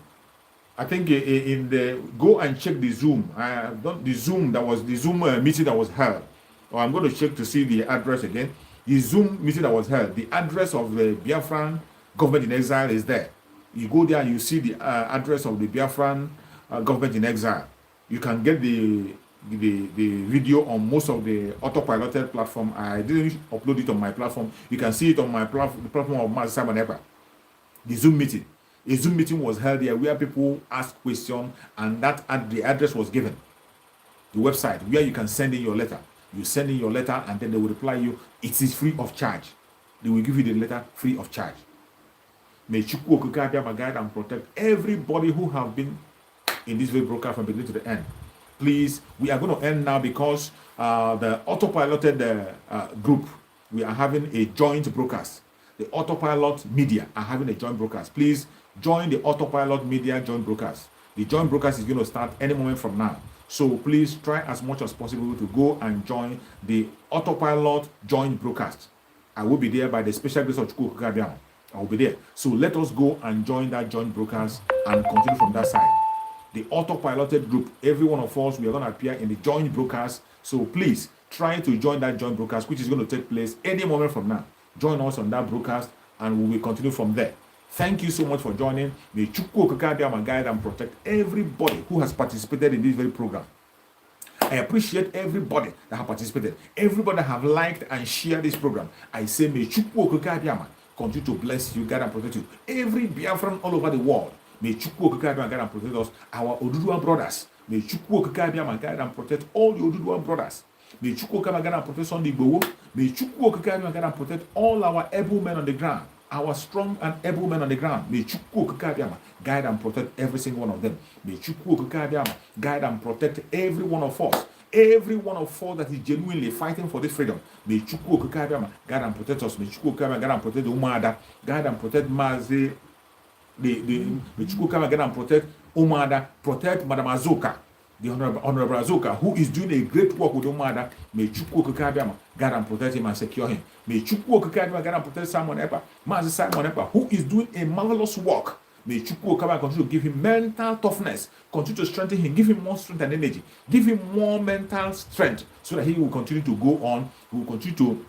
I think in the go and check the Zoom. The Zoom meeting that was held. Or I'm going to check to see the address again. The Zoom meeting that was held. The address of the Biafran government in exile is there. You go there and you see the address of the Biafran government in exile. You can get the video on most of the autopiloted platform. I didn't upload it on my platform. You can see it on my the platform of Master Simon Eber. The Zoom meeting. A Zoom meeting was held there where people asked questions and the address was given. The website where you can send in your letter. You send in your letter and then they will reply you. It is free of charge. They will give you the letter free of charge. May Chukwu Okike guide and protect everybody who have been in this very broadcast from beginning to the end. Please, we are going to end now because the autopiloted group we are having a joint broadcast. The Autopilot Media are having a joint broadcast. Please join the Autopilot Media joint broadcast. The joint broadcast is going to start any moment from now. So please try as much as possible to go and join the Autopilot joint broadcast. I will be there by the special grace of Chukwu Okike. I will be there. So let us go and join that joint broadcast and continue from that side. The autopiloted group, every one of us, we are going to appear in the joint broadcast. So please try to join that joint broadcast, which is going to take place any moment from now. Join us on that broadcast and we will continue from there. Thank you so much for joining. May Chukwu Okike guide and protect everybody who has participated in this very program. I appreciate everybody that have participated. Everybody that have liked and shared this program. I say may Chukwu Okike continue to bless you, guide and protect you. Every Biafran all over the world. May Chukwu Okike guide and protect us. Our Oduduwa brothers. May Chukwu Okike guide and protect all the Oduduwa brothers. May Chukwu Okike guide and protect Sunday Igboho. May Chukwu Okike guide and protect all our able men on the ground. Our strong and able men on the ground. May Chukwu Okike guide and protect every single one of them. May Chukwu Okike guide and protect every one of us. Every one of us that is genuinely fighting for this freedom. May Chukwu Okike guide and protect us. May Chukwu Okike guide and protect the Umada. Guide and protect Mazi. May Chukwu Okike guide and protect Umada. Protect Madam Azuka. The Honorable Azuka, who is doing a great work with Umada. May Chukwu Okike guide and protect him and secure him. May Chukwu Okike guide and protect Simon Epa. Mazi Simon Epa, who is doing a marvelous work. May Chukwu Okike continue to give him mental toughness, continue to strengthen him, give him more strength and energy, give him more mental strength so that he will continue to go on, he will continue to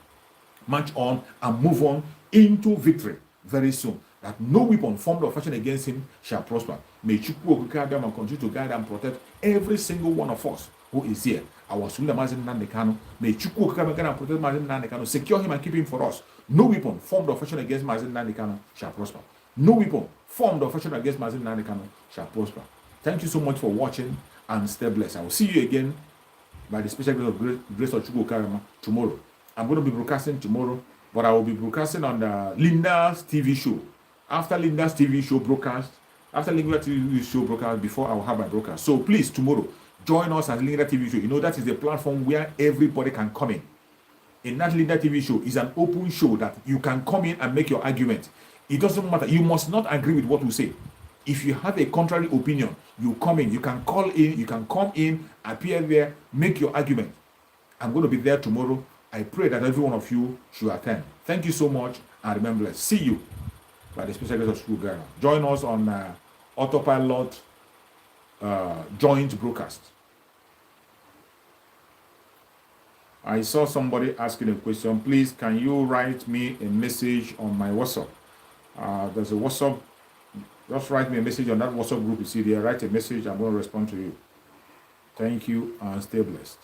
march on and move on into victory very soon. That no weapon formed or fashioned against him shall prosper. May Chukwu Okike continue to guide and protect every single one of us who is here. Our Sula Mazin Nandekano, may Chukwu Okike guide and protect Mazin Nandekano, secure him and keep him for us. No weapon formed or fashioned against Mazin Nandekano shall prosper. No weapon formed or fashioned against Mazin Nandekano shall prosper. Thank you so much for watching and stay blessed. I will see you again by the special grace of Chukwu Okike tomorrow. I'm going to be broadcasting tomorrow, but I will be broadcasting on the Linda's TV show. After Linda's TV show broadcast, before I will have my broadcast. So please, tomorrow, join us at Linda TV show. You know, that is the platform where everybody can come in. In that Linda TV show is an open show that you can come in and make your argument. It doesn't matter. You must not agree with what we say. If you have a contrary opinion, you come in. You can call in. You can come in, appear there, make your argument. I'm going to be there tomorrow. I pray that every one of you should attend. Thank you so much, and remember, see you by the special grace of Chukwu Okike. Join us on Autopilot joint broadcast. I saw somebody asking a question. Please, can you write me a message on my WhatsApp? There's a WhatsApp. Just write me a message on that WhatsApp group you see there. Write a message. I'm going to respond to you. Thank you and stay blessed.